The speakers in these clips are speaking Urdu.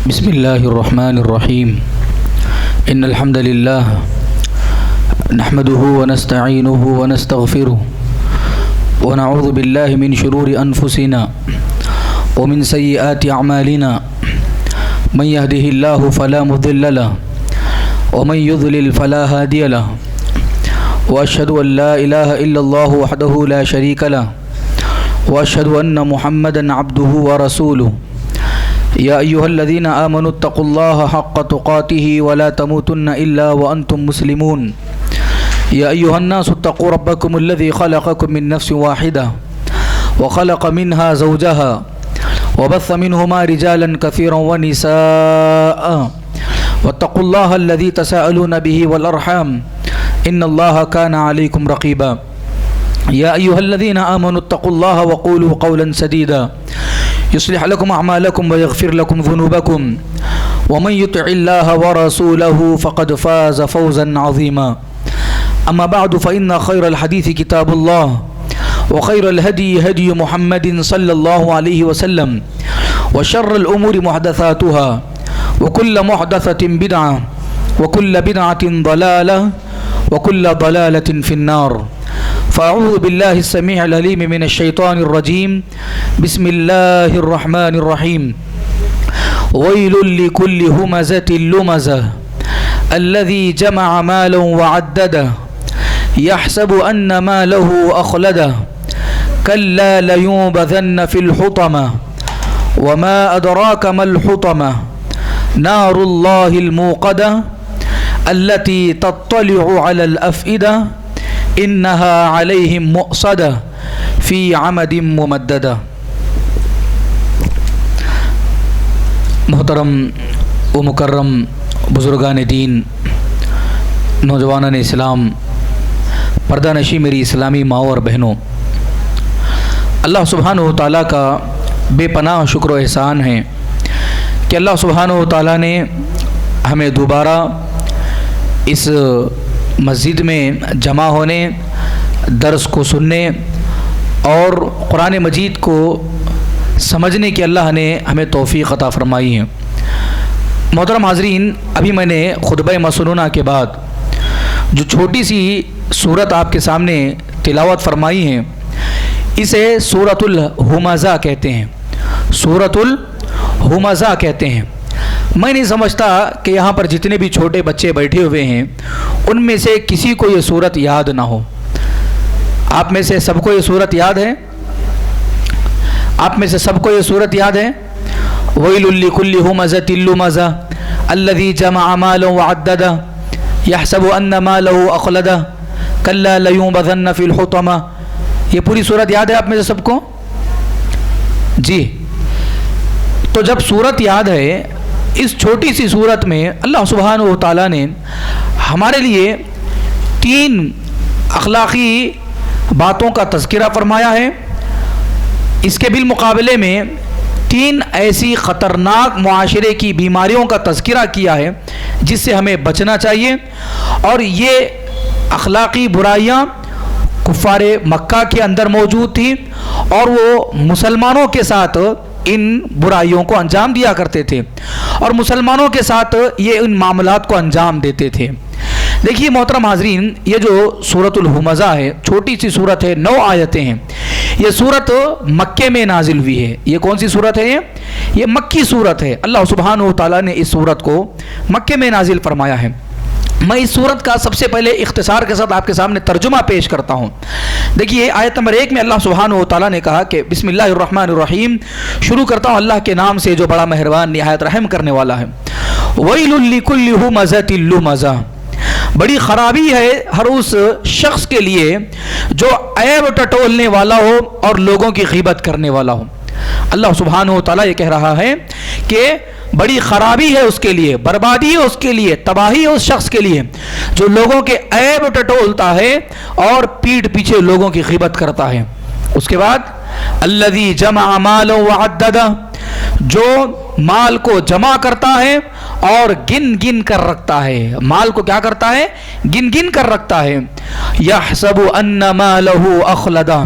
بسم الله الرحمن الرحيم إن الحمد لله نحمده ونستعينه ونستغفره ونعوذ بالله من شرور أنفسنا ومن سيئات أعمالنا من يهده الله فلا مضل له ومن يضلل فلا هادي له وأشهد أن لا إله إلا الله وحده لا شريك له وأشهد أن محمدا عبده ورسوله يا أيها الذين آمنوا اتقوا الله حق تقاته ولا تموتن إلا وأنتم مسلمون يا أيها الناس اتقوا ربكم الذي خلقكم من نفس واحدة وخلق منها زوجها وبث منهما رجالا كثيرا ونساء واتقوا الله الذي تساءلون به والأرحام إن الله كان عليكم رقيبا يا أيها الذين آمنوا اتقوا الله وقولوا قولا سديدا يصلح لكم أعمالكم ويغفر لكم ذنوبكم ومن يطع الله ورسوله فقد فاز فوزا عظيما أما بعد فإن خير الحديث كتاب الله وخير الهدي هدي محمد صلى الله عليه وسلم وشر الأمور محدثاتها وكل محدثة بدعة وكل بدعة ضلالة وكل ضلالة في النار فأعوذ بالله السميع العليم من الشيطان الرجيم بسم الله الرحمن الرحيم ويل لكل همزة لمزة الذي جمع مالا وعدده يحسب أن ماله أخلده كلا لينبذن في الحطمة وما أدراك ما الحطمة نار الله الموقدة التي تطلع على الأفئدة انہا علیہم مؤصدہ فی عمد ممددہ۔ محترم و مکرم بزرگان دین، نوجوانان اسلام، پردہ نشی میری اسلامی ماؤں اور بہنوں، اللہ سبحانہ و تعالیٰ کا بے پناہ شکر و احسان ہے کہ اللہ سبحانہ و تعالیٰ نے ہمیں دوبارہ اس مسجد میں جمع ہونے، درس کو سننے اور قرآن مجید کو سمجھنے کی اللہ نے ہمیں توفیق عطا فرمائی ہے۔ محترم حاضرین، ابھی میں نے خطبہ مسنونہ کے بعد جو چھوٹی سی سورت آپ کے سامنے تلاوت فرمائی ہے، اسے سورۃ الہمزہ کہتے ہیں۔ سورۃ الہمزہ کہتے ہیں۔ میں نہیں سمجھتا کہ یہاں پر جتنے بھی چھوٹے بچے بیٹھے ہوئے ہیں ان میں سے کسی کو یہ سورت یاد نہ ہو۔ آپ میں سے سب کو یہ سورت یاد ہے؟ آپ میں سے سب کو یہ سورت یاد ہے؟ وَيْلٌ لِكُلِّ هُمَزَةٍ لُمَزَةٍ الَّذِي جَمَعَ مَالًا وَعَدَّدَهُ يَحْسَبُ أَنَّ مَالَهُ أَخْلَدَهُ كَلَّا لَيُنبَذَنَّ فِي الْحُطَمَةِ۔ یہ پوری سورت یاد ہے آپ میں سے سب کو؟ جی، تو جب سورت یاد ہے، اس چھوٹی سی صورت میں اللہ سبحانہ و تعالیٰ نے ہمارے لیے 3 اخلاقی باتوں کا تذکرہ فرمایا ہے۔ اس کے بالمقابلے میں 3 ایسی خطرناک معاشرے کی بیماریوں کا تذکرہ کیا ہے جس سے ہمیں بچنا چاہیے، اور یہ اخلاقی برائیاں کفار مکہ کے اندر موجود تھیں اور وہ مسلمانوں کے ساتھ ان برائیوں کو انجام دیا کرتے تھے اور مسلمانوں کے ساتھ یہ ان معاملات کو انجام دیتے تھے۔ دیکھیے محترم حاضرین، یہ جو سورۃ الہمزہ ہے، چھوٹی سی سورت ہے، 9 آیتیں ہیں۔ یہ سورت مکے میں نازل ہوئی ہے۔ یہ کون سی سورت ہے؟ یہ مکی سورت ہے۔ اللہ سبحانہ و تعالیٰ نے اس سورت کو مکے میں نازل فرمایا ہے۔ میں اس سورت کا سب سے پہلے اختصار کے ساتھ آپ کے سامنے ترجمہ پیش کرتا ہوں۔ دیکھیے آیت نمبر 1 میں اللہ سبحانہ و تعالیٰ نے کہا کہ بسم اللہ الرحمن الرحیم، شروع کرتا ہوں اللہ کے نام سے جو بڑا مہربان نہایت رحم کرنے والا ہے۔ وَيْلٌ لِكُلِّ هُمَزَةٍ لُمَزَةٍ، بڑی خرابی ہے ہر اس شخص کے لیے جو عیب ٹٹولنے والا ہو اور لوگوں کی غیبت کرنے والا ہو۔ اللہ سبحانہ و تعالیٰ یہ کہہ رہا ہے کہ بڑی خرابی ہے اس کے لیے، بربادی ہے اس کے لیے، تباہی ہے اس شخص کے لیے جو لوگوں کے عیب ٹٹولتا ہے اور پیٹھ پیچھے لوگوں کی غیبت کرتا ہے۔ اس کے بعد الذی جمع مالا وعددہ، جو مال کو جمع کرتا ہے اور گن گن کر رکھتا ہے۔ مال کو کیا کرتا ہے؟ گن گن کر رکھتا ہے۔ یحسب ان مالہ اخلدہ،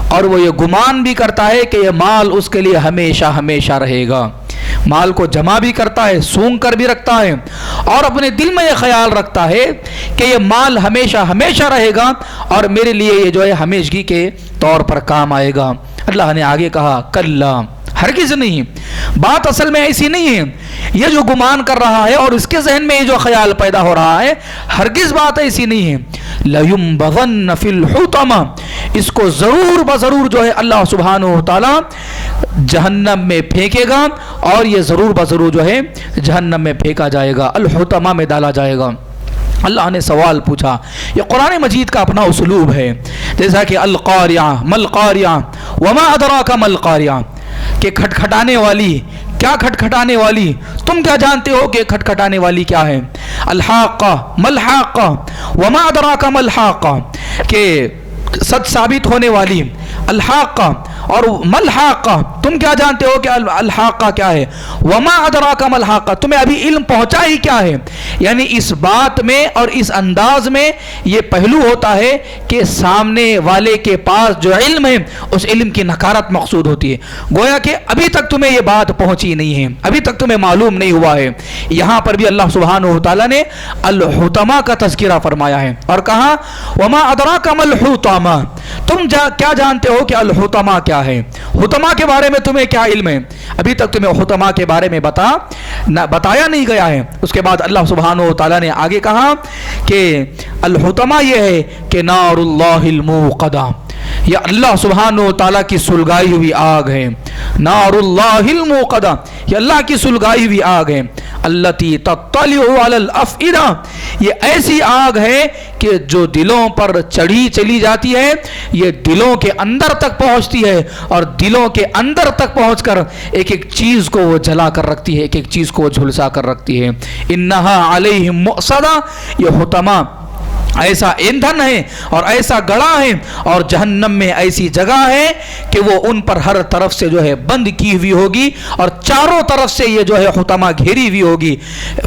اور وہ یہ گمان بھی کرتا ہے کہ یہ مال اس کے لیے ہمیشہ ہمیشہ رہے گا۔ مال کو جمع بھی کرتا ہے، سونگ کر بھی رکھتا ہے، اور اپنے دل میں یہ خیال رکھتا ہے کہ یہ مال ہمیشہ ہمیشہ رہے گا اور میرے لیے یہ جو ہے ہمیشگی کے طور پر کام آئے گا۔ اللہ نے آگے کہا کلا، ہرگز نہیں، بات اصل میں ایسی نہیں ہے۔ یہ جو گمان کر رہا ہے اور اس کے ذہن میں یہ جو خیال پیدا ہو رہا ہے، ہرگز بات ایسی نہیں ہے۔ لَيُنبَذَنَّ فِي الْحُطَمَةِ، اس کو ضرور بضرور جو ہے اللہ سبحانہ و تعالی جہنم میں پھینکے گا، اور یہ ضرور بضرور جو ہے جہنم میں پھینکا جائے گا، الحطمہ میں ڈالا جائے گا۔ اللہ نے سوال پوچھا، یہ قرآن مجید کا اپنا اسلوب ہے، جیسا کہ القاریہ ملقاریہ وما ادراک ملقاریہ، کہ کھٹکھٹانے والی، کیا کھٹکھٹانے والی، تم کیا جانتے ہو کہ کھٹکھٹانے والی کیا ہے؟ الحاقہ ملحاقہ وما ادراک ملحاقہ، کہ سچ ثابت ہونے والی، الحاقہ، اور ملحاقہ، تم کیا جانتے ہو کہ الحاقہ کیا ہے؟ وما ادراک ملحاقہ، تمہیں ابھی علم پہنچا ہی کیا ہے؟ یعنی اس بات میں اور اس انداز میں یہ پہلو ہوتا ہے کہ سامنے والے کے پاس جو علم ہے اس علم کی نکارت مقصود ہوتی ہے، گویا کہ ابھی تک تمہیں یہ بات پہنچی نہیں ہے، ابھی تک تمہیں معلوم نہیں ہوا ہے۔ یہاں پر بھی اللہ سبحانہ و تعالیٰ نے الحطمہ کا تذکرہ فرمایا ہے اور کہا وما ادراک ملحطمہ، تم کیا جانتے ہو کہ الحطمہ کیا ہے؟ حطمہ کے بارے میں تمہیں کیا علم ہے؟ ابھی تک تمہیں حطمہ کے بارے میں بتایا نہیں گیا ہے۔ اس کے بعد اللہ سبحانہ و تعالیٰ نے آگے کہا کہ الحطمہ یہ ہے کہ نار اللہ الموقدہ، یہ اللہ سبحانہ و تعالیٰ کی سلگائی ہوئی آگ ہے، نار اللہ الموقدہ، یہ اللہ کی سلگائی ہوئی آگ ہے، التی تطلع علی الافئدہ، یہ ایسی آگ ہے کہ جو دلوں پر چڑھی چلی جاتی ہے، یہ دلوں کے اندر تک پہنچتی ہے اور دلوں کے اندر تک پہنچ کر ایک ایک چیز کو وہ جلا کر رکھتی ہے، ایک ایک چیز کو وہ جھلسا کر رکھتی ہے۔ انہا علیہم مؤصدہ، یہ حطمہ ایسا ایندھن ہے اور ایسا گڑا ہے اور جہنم میں ایسی جگہ ہے کہ وہ ان پر ہر طرف سے جو ہے بند کی ہوئی ہوگی اور چاروں طرف سے یہ جو ہے حطمہ گھیری ہوئی ہوگی،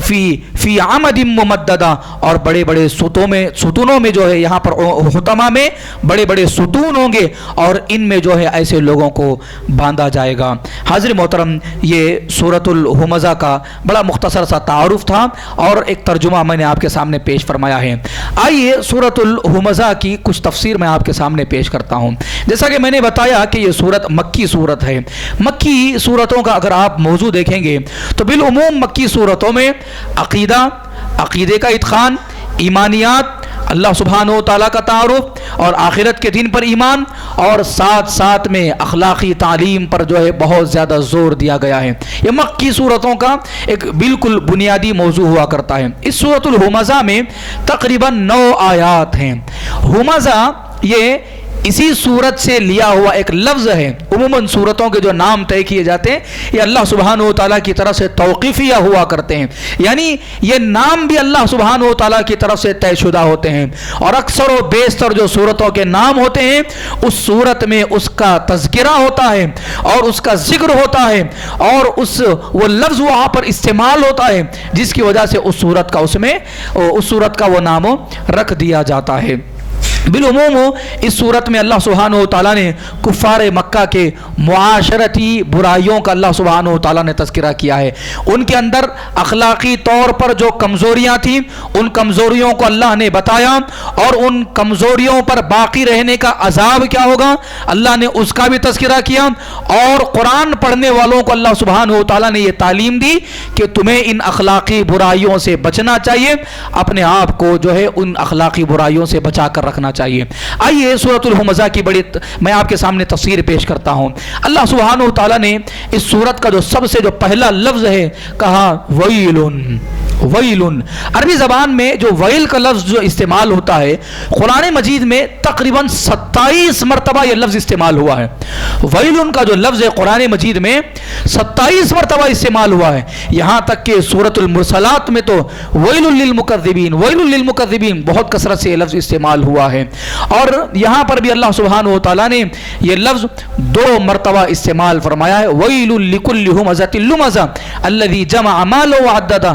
فی عمد ممددہ، اور بڑے بڑے ستونوں میں جو ہے یہاں پر حطمہ میں بڑے بڑے ستون ہوں گے اور ان میں جو ہے ایسے لوگوں کو باندھا جائے گا۔ حاضر محترم، یہ سورۃ الہمزہ کا بڑا مختصر سا تعارف تھا اور ایک ترجمہ میں نے آپ کے سامنے پیش فرمایا ہے۔ آئیے سورۃ الہمزہ کی کچھ تفسیر میں آپ کے سامنے پیش کرتا ہوں۔ جیسا کہ میں نے بتایا کہ یہ سورت مکی سورت ہے۔ مکی سورتوں کا اگر آپ موضوع دیکھیں گے تو بالعموم مکی سورتوں میں عقیدے کا اتقان، ایمانیات، اللہ سبحانہ و تعالیٰ کا تعارف اور آخرت کے دن پر ایمان، اور ساتھ ساتھ میں اخلاقی تعلیم پر جو ہے بہت زیادہ زور دیا گیا ہے۔ یہ مکی صورتوں کا ایک بالکل بنیادی موضوع ہوا کرتا ہے۔ اس سورۃ الہمزہ میں تقریباً 9 آیات ہیں۔ ہمزہ یہ اسی صورت سے لیا ہوا ایک لفظ ہے۔ عموماً صورتوں کے جو نام طے کیے جاتے ہیں یہ اللہ سبحانہ و تعالیٰ کی طرف سے توقیفیہ ہوا کرتے ہیں، یعنی یہ نام بھی اللہ سبحانہ و تعالیٰ کی طرف سے طے شدہ ہوتے ہیں، اور اکثر و بیشتر جو صورتوں کے نام ہوتے ہیں اس صورت میں اس کا تذکرہ ہوتا ہے اور اس کا ذکر ہوتا ہے اور وہ لفظ وہاں پر استعمال ہوتا ہے جس کی وجہ سے اس صورت کا وہ نام رکھ دیا جاتا ہے۔ بالعموم اس صورت میں اللہ سبحانہ و تعالیٰ نے کفار مکہ کے معاشرتی برائیوں کا اللہ سبحانہ و تعالیٰ نے تذکرہ کیا ہے۔ ان کے اندر اخلاقی طور پر جو کمزوریاں تھیں ان کمزوریوں کو اللہ نے بتایا، اور ان کمزوریوں پر باقی رہنے کا عذاب کیا ہوگا اللہ نے اس کا بھی تذکرہ کیا، اور قرآن پڑھنے والوں کو اللہ سبحانہ و تعالیٰ نے یہ تعلیم دی کہ تمہیں ان اخلاقی برائیوں سے بچنا چاہیے، اپنے آپ کو جو ہے ان اخلاقی برائیوں سے بچا کر رکھنا چاہیے۔ آئیے سورۃ الہمزہ کی میں آپ کے سامنے تفسیر پیش کرتا ہوں۔ اللہ سبحانہ و تعالیٰ نے اس سورت کا جو سب سے جو پہلا لفظ ہے کہا ویلن، ویلن۔ عربی زبان میں جو ویل کا لفظ جو استعمال ہوتا ہے قرآن مجید میں تقریباً 27 مرتبہ یہ لفظ استعمال ہوا ہے۔ ویلن کا جو لفظ ہے قرآن مجید میں 27 مرتبہ استعمال ہوا ہے، یہاں تک کہ سورۃ المرسلات میں تو ویل للمکذبین، ویل للمکذبین بہت کثرت سے یہ لفظ استعمال ہوا ہے، اور یہاں پر بھی اللہ سبحانہ و تعالیٰ نے یہ لفظ 2 مرتبہ استعمال فرمایا ہے۔ ویل لکل ہمزۃ لمزہ الذی جمع مالا وعددہ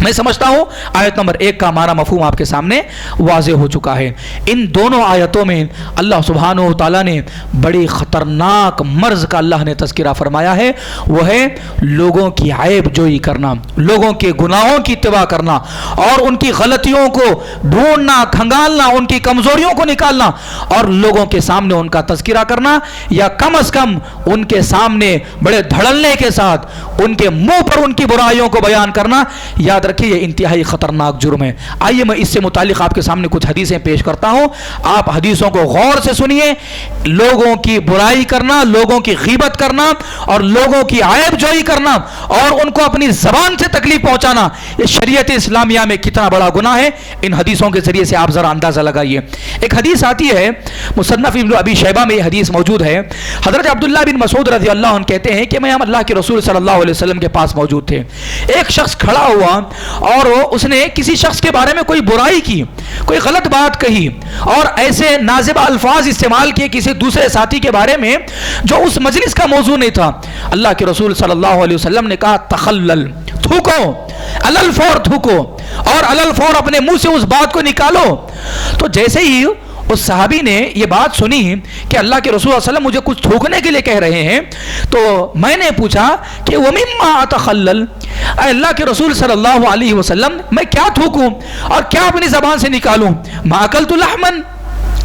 میں سمجھتا ہوں آیت نمبر 1 کا ہمارا مفہوم آپ کے سامنے واضح ہو چکا ہے۔ ان دونوں آیتوں میں اللہ سبحانہ و تعالیٰ نے بڑی خطرناک مرض کا اللہ نے تذکرہ فرمایا ہے، وہ ہے لوگوں کی عیب جوئی کرنا، لوگوں کے گناہوں کی اتباع کرنا اور ان کی غلطیوں کو ڈھونڈنا، کھنگالنا، ان کی کمزوریوں کو نکالنا اور لوگوں کے سامنے ان کا تذکرہ کرنا، یا کم از کم ان کے سامنے بڑے دھڑلنے کے ساتھ ان کے منہ پر ان کی برائیوں کو بیان کرنا۔ یاد رکھیے یہ انتہائی خطرناک جرم ہے۔ آئیے میں اس سے متعلق آپ کے سامنے کچھ حدیثیں پیش کرتا ہوں، آپ حدیثوں کو غور سے سنیے۔ لوگوں کی برائی کرنا، لوگوں کی غیبت کرنا اور لوگوں کی عیب جوئی کرنا اور ان کو اپنی زبان سے تکلیف پہنچانا، یہ شریعت اسلامیہ میں کتنا بڑا گناہ ہے، ان حدیثوں کے ذریعے سے آپ ذرا اندازہ لگائیے۔ ایک حدیث آتی ہے مصنف ابن ابی شیبہ میں، یہ حدیث موجود ہے۔ حضرت عبداللہ بن مسعود رضی اللہ عنہ کہتے ہیں کہ میں اللہ کے رسول صلی اللہ علیہ وسلم کے پاس موجود تھے، ایک شخص کھڑا ہوا اور اس نے کسی شخص کے بارے میں کوئی برائی کی، کوئی غلط بات کہی اور ایسے نازیبہ الفاظ استعمال کیے کسی دوسرے ساتھی کے بارے میں جو اس مجلس کا موضوع نہیں تھا۔ اللہ کے رسول صلی اللہ علیہ وسلم نے کہا تخلل، تھوکو، علل فور تھوکو اور علل فور اپنے منہ سے اس بات کو نکالو۔ تو جیسے ہی اس صحابی نے یہ بات سنی کہ اللہ کے رسول صلی اللہ علیہ وسلم مجھے کچھ تھوکنے کے لیے کہہ رہے ہیں، تو میں نے پوچھا کہ وَمِمَّا أَتَخَلَّلْ، اے اللہ کے رسول صلی اللہ علیہ وسلم میں کیا تھوکوں اور کیا اپنی زبان سے نکالوں؟ مَا أَكَلْتُ لَحْمًا،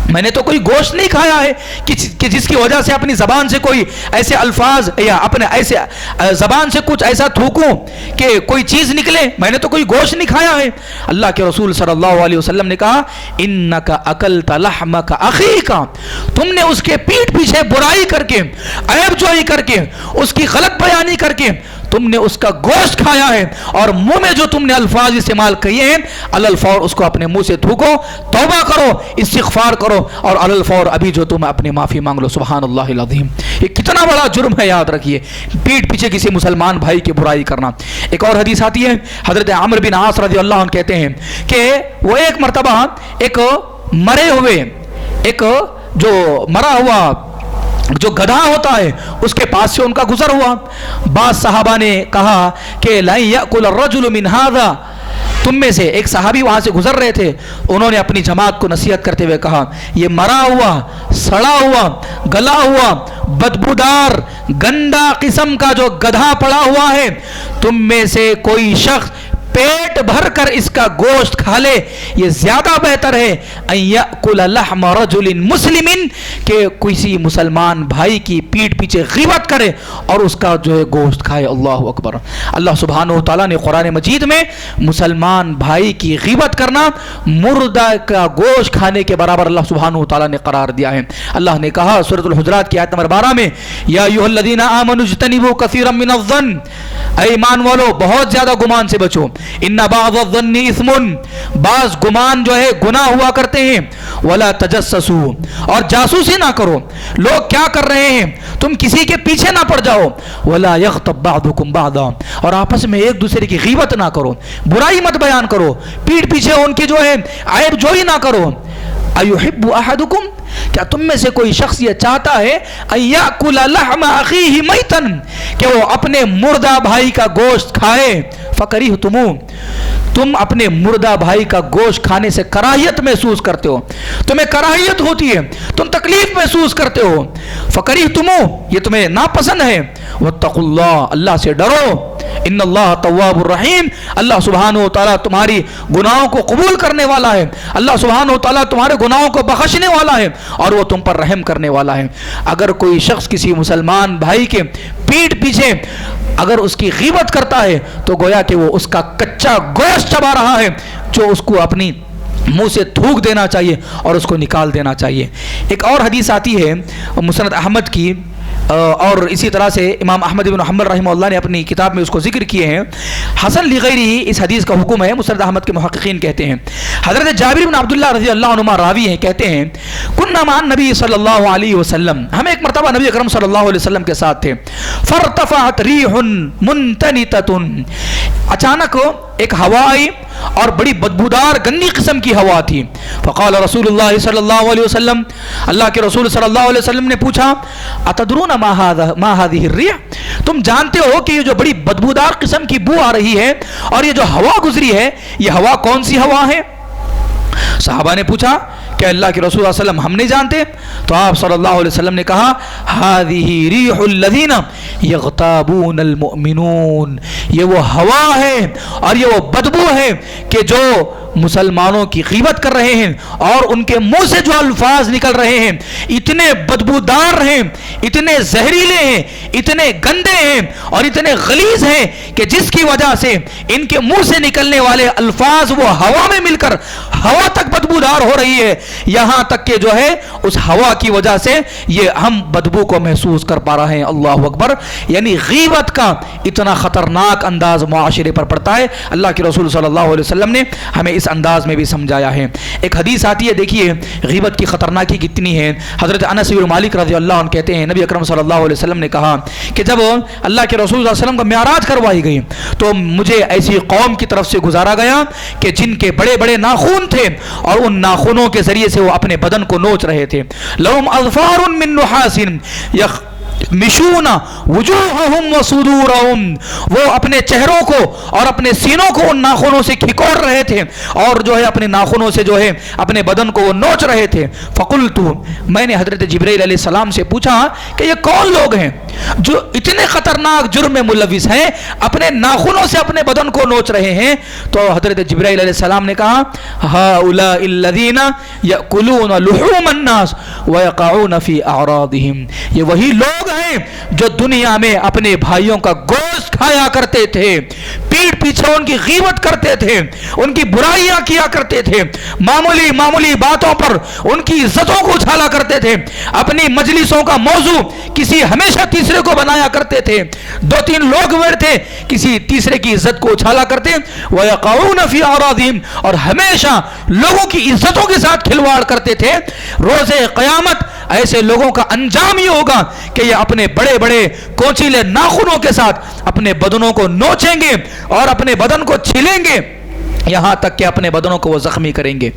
میں نے تو کوئی گوشت نہیں کھایا ہے کہ جس کی وجہ سے اپنی زبان سے کوئی ایسے الفاظ یا اپنے ایسے زبان سے کچھ ایسا تھوکوں کہ کوئی چیز نکلے، میں نے تو کوئی گوشت نہیں کھایا ہے۔ اللہ کے رسول صلی اللہ علیہ وسلم نے کہا انک اکلت لحمک اخیک، تم نے اس کے پیٹھ پیچھے برائی کر کے، عیب جوئی کر کے، اس کی غلط بیانی کر کے تم نے اس کا گوشت کھایا ہے، اور منہ میں جو تم نے الفاظ استعمال کیے ہیں علل فور اس کو اپنے منہ سے تھوکو، توبہ کرو، استغفار کرو اور علل فور ابھی جو تم اپنی معافی مانگ لو۔ سبحان اللہ العظیم، یہ کتنا بڑا جرم ہے، یاد رکھیے، پیٹھ پیچھے کسی مسلمان بھائی کی برائی کرنا۔ ایک اور حدیث آتی ہے، حضرت عمرو بن عاص رضی اللہ عنہ کہتے ہیں کہ وہ ایک مرتبہ ایک مرے ہوئے، ایک جو مرا ہوا جو گدھا ہوتا ہے اس کے پاس سے ان کا گزر ہوا۔ بعض صحابہ نے کہا کہ لَن يَأْكُلَ الرَّجُلُ مِنْ هَذَا، تم میں سے ایک صحابی وہاں سے گزر رہے تھے، انہوں نے اپنی جماعت کو نصیحت کرتے ہوئے کہا یہ مرا ہوا، سڑا ہوا، گلا ہوا، بدبودار، گندا قسم کا جو گدھا پڑا ہوا ہے، تم میں سے کوئی شخص پیٹ بھر کر اس کا گوشت کھا لے، یہ زیادہ بہتر ہے ان یأکل لحم رجل مسلم، کہ کسی مسلمان بھائی کی پیٹھ پیچھے غیبت کرے اور اس کا جو ہے گوشت کھائے۔ اللہ اکبر۔ اللہ سبحانہ و تعالیٰ نے قرآن مجید میں مسلمان بھائی کی غیبت کرنا مردہ کا گوشت کھانے کے برابر اللہ سبحانہ و تعالیٰ نے قرار دیا ہے۔ اللہ نے کہا سورۃ الحجرات کی آیت نمبر 12 میں یا ایھا الذین آمنوا اجتنبوا کثیرا من الظن، اے ایمان والو بہت زیادہ گمان سے بچو، ان بعض الظن اثم، بعض گمان جو ہے گناہ ہوا کرتے ہیں، ولا تجسسوا، اور جاسوسی نہ کرو، لوگ کیا کر رہے ہیں تم کسی کے پیچھے نہ پڑ جاؤ، ولا یغتب بعضکم بعضا، اور آپس میں ایک دوسرے کی غیبت نہ کرو، برائی مت بیان کرو، پیٹھ پیچھے ان کی جو ہے عیب جوئی نہ کرو۔ ایحب احدکم، کیا تم میں سے کوئی شخص یہ چاہتا ہے ان یاکل لحم اخیہ میتا، کہ وہ اپنے مردہ بھائی کا گوشت کھائے، فکرہتموہ، تم اپنے مردہ بھائی کا گوشت کھانے سے کراہیت محسوس کرتے ہو، تمہیں کراہیت ہوتی ہے، تم تکلیف محسوس کرتے ہو، فکرہتموہ، یہ تمہیں ناپسند ہے، واتقوا اللہ، اللہ سے ڈرو، ان اللہ تواب الرحیم، اللہ سبحانہ و تعالیٰ تمہاری گناہوں کو قبول کرنے والا ہے، اللہ سبحانہ و تعالیٰ تمہارے گناہوں کو بخشنے والا ہے اور وہ تم پر رحم کرنے والا ہے۔ اگر کوئی شخص کسی مسلمان بھائی کے پیٹھ پیچھے اگر اس کی غیبت کرتا ہے تو گویا کہ وہ اس کا کچا گوشت چبا رہا ہے، جو اس کو اپنی منہ سے تھوک دینا چاہیے اور اس کو نکال دینا چاہیے۔ ایک اور حدیث آتی ہے مسند احمد کی، اور اسی طرح سے امام احمد بن حنبل رحمہ اللہ نے اپنی کتاب میں اس کو ذکر کیے ہیں۔ حسن لغیری اس حدیث کا حکم ہے، مسند احمد کے محققین کہتے ہیں۔ حضرت جابر بن عبداللہ رضی اللہ عنہما راوی ہیں، کہتے ہیں کننا مع النبی صلی اللہ علیہ وسلم، ہم ایک مرتبہ نبی اکرم صلی اللہ علیہ وسلم کے ساتھ تھے، فارتفعت ریح منتنتۃ، اچانک ایک ہوا آئی اور بڑی بدبودار گندی قسم کی ہوا تھی، فقال رسول اللہ صلی اللہ علیہ وسلم، اللہ کے رسول صلی اللہ علیہ وسلم نے پوچھا اتدرون ما هذه الريح، تم جانتے ہو کہ یہ جو بڑی بدبودار قسم کی بو آ رہی ہے اور یہ جو ہوا گزری ہے یہ ہوا کون سی ہوا ہے؟ صحابہ نے پوچھا کہ اللہ کے رسول صلی اللہ علیہ وسلم ہم نہیں جانتے؟ تو آپ صلی اللہ علیہ وسلم نے کہا هذه ریح الذین یغتابون المؤمنون، یہ وہ ہوا ہے اور یہ وہ بدبو ہے کہ جو مسلمانوں کی غیبت کر رہے ہیں اور ان کے منہ سے جو الفاظ نکل رہے ہیں اتنے بدبودار ہیں، اتنے زہریلے ہیں، اتنے گندے ہیں اور اتنے غلیظ ہیں کہ جس کی وجہ سے ان کے منہ سے نکلنے والے الفاظ وہ ہوا میں مل کر ہوا تک بدبودار ہو رہی ہے، یہاں تک کہ جو ہے اس ہوا کی وجہ سے یہ ہم بدبو کو محسوس کر پا رہے ہیں۔ اللہ اکبر! یعنی غیبت کا اتنا خطرناک انداز معاشرے پر پڑتا ہے، اللہ کے رسول صلی اللہ علیہ وسلم نے ہمیں اس انداز میں بھی سمجھایا ہے۔ ایک حدیث آتی ہے، دیکھیے غیبت کی خطرناکی کتنی ہے۔ حضرت انس بن مالک رضی اللہ عنہ کہتے ہیں نبی اکرم صلی اللہ علیہ وسلم نے کہا کہ جب اللہ کے رسول صلی اللہ علیہ وسلم کو معراج کروائی گئی تو مجھے ایسی قوم کی طرف سے گزارا گیا کہ جن کے بڑے بڑے ناخن تھے اور ان ناخنوں کے ذریعے سے وہ اپنے بدن کو نوچ رہے تھے۔ لہم اظفار من نحاس مشون وجوہہم وصدورہم، وہ اپنے چہروں کو اور اپنے سینوں کو ان ناخنوں سے کھکوڑ رہے تھے اور جو ہے اپنے ناخنوں سے جو ہے اپنے بدن کو وہ نوچ رہے تھے۔ فقلت، میں نے حضرت جبرائیل علیہ السلام سے پوچھا کہ یہ کون لوگ ہیں جو اتنے خطرناک جرم میں ملوث ہیں، اپنے ناخنوں سے اپنے بدن کو نوچ رہے ہیں؟ تو حضرت جبرائیل علیہ السلام نے کہا ہؤلاء الذین یأکلون لحوم الناس ویقعون فی اعراضہم، یہ وہی لوگ ہیں جو دنیا میں اپنے بھائیوں کا گوشت کھایا کرتے تھے، پیٹ پیچھے ان کی غیبت کرتے تھے، ان کی برائیاں کیا کرتے تھے، معمولی باتوں پر ان کی عزتوں کو اچھالا کرتے تھے، اپنی مجلسوں کا موضوع کسی ہمیشہ تیسرے کو بنایا کرتے تھے، دو تین لوگ بیٹھتے کسی تیسرے کی عزت کو اچھالا کرتے، وَيَقَعُونَ فِي أَعْرَاضِهِمْ، اور ہمیشہ لوگوں کی عزتوں کے ساتھ کھلواڑ کرتے تھے۔ روز قیامت ایسے لوگوں کا انجام یہ ہوگا کہ یہ اپنے بڑے بڑے کوچیلے ناخنوں کے ساتھ اپنے بدنوں کو نوچیں گے اور اپنے بدن کو چھلیں گے، یہاں تک کہ اپنے بدنوں کو وہ زخمی کریں گے۔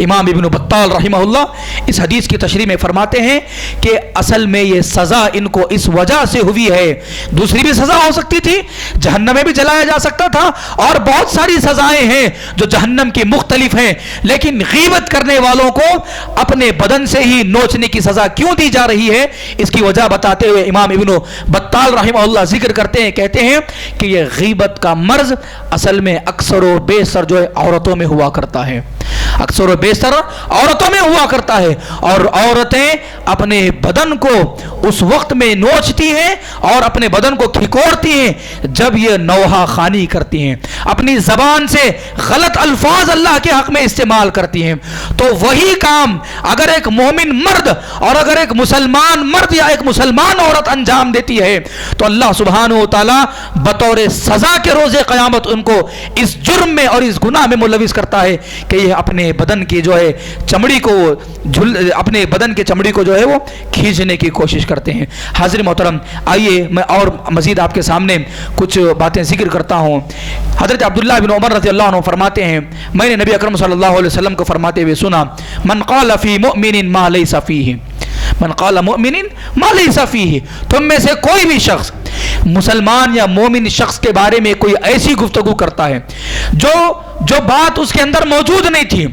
امام ابن بطال رحمہ اللہ اس حدیث کی تشریح میں فرماتے ہیں کہ اصل میں یہ سزا ان کو اس وجہ سے ہوئی ہے، دوسری بھی سزا ہو سکتی تھی، جہنم میں بھی جلایا جا سکتا تھا اور بہت ساری سزائیں ہیں جو جہنم کی مختلف ہیں، لیکن غیبت کرنے والوں کو اپنے بدن سے ہی نوچنے کی سزا کیوں دی جا رہی ہے؟ اس کی وجہ بتاتے ہوئے امام ابن بطال رحمہ اللہ ذکر کرتے ہیں، کہتے ہیں کہ یہ غیبت کا مرض اصل میں اکثر و بیشتر جو ہے عورتوں میں ہوا کرتا ہے، اکثر و بیشتر عورتوں میں ہوا کرتا ہے، اور عورتیں اپنے بدن کو اس وقت میں نوچتی ہیں اور اپنے بدن کو کھکوڑتی ہیں جب یہ نوحہ خانی کرتی ہیں، اپنی زبان سے غلط الفاظ اللہ کے حق میں استعمال کرتی ہیں۔ تو وہی کام اگر ایک مومن مرد اور اگر ایک مسلمان مرد یا ایک مسلمان عورت انجام دیتی ہے تو اللہ سبحانہ و تعالیٰ بطور سزا کے روز قیامت ان کو اس جرم میں اور اس گناہ میں ملوث کرتا ہے کہ یہ اپنے بدن کی جو ہے چمڑی کو اپنے بدن کے چمڑی کو جو ہے وہ کھینچنے کی کوشش کرتے ہیں۔ حاضر محترم، آئیے میں اور مزید آپ کے سامنے کچھ باتیں ذکر کرتا ہوں۔ حضرت عبداللہ بن عمر رضی اللہ عنہ فرماتے ہیں میں نے نبی اکرم صلی اللہ علیہ وسلم کو فرماتے ہوئے سنا، من قال فی مؤمن ما لیس فیہ، من قال مؤمن ما لیس فیہ، تم میں سے کوئی بھی شخص مسلمان یا مومن شخص کے بارے میں کوئی ایسی گفتگو کرتا ہے جو بات اس کے اندر موجود نہیں تھی،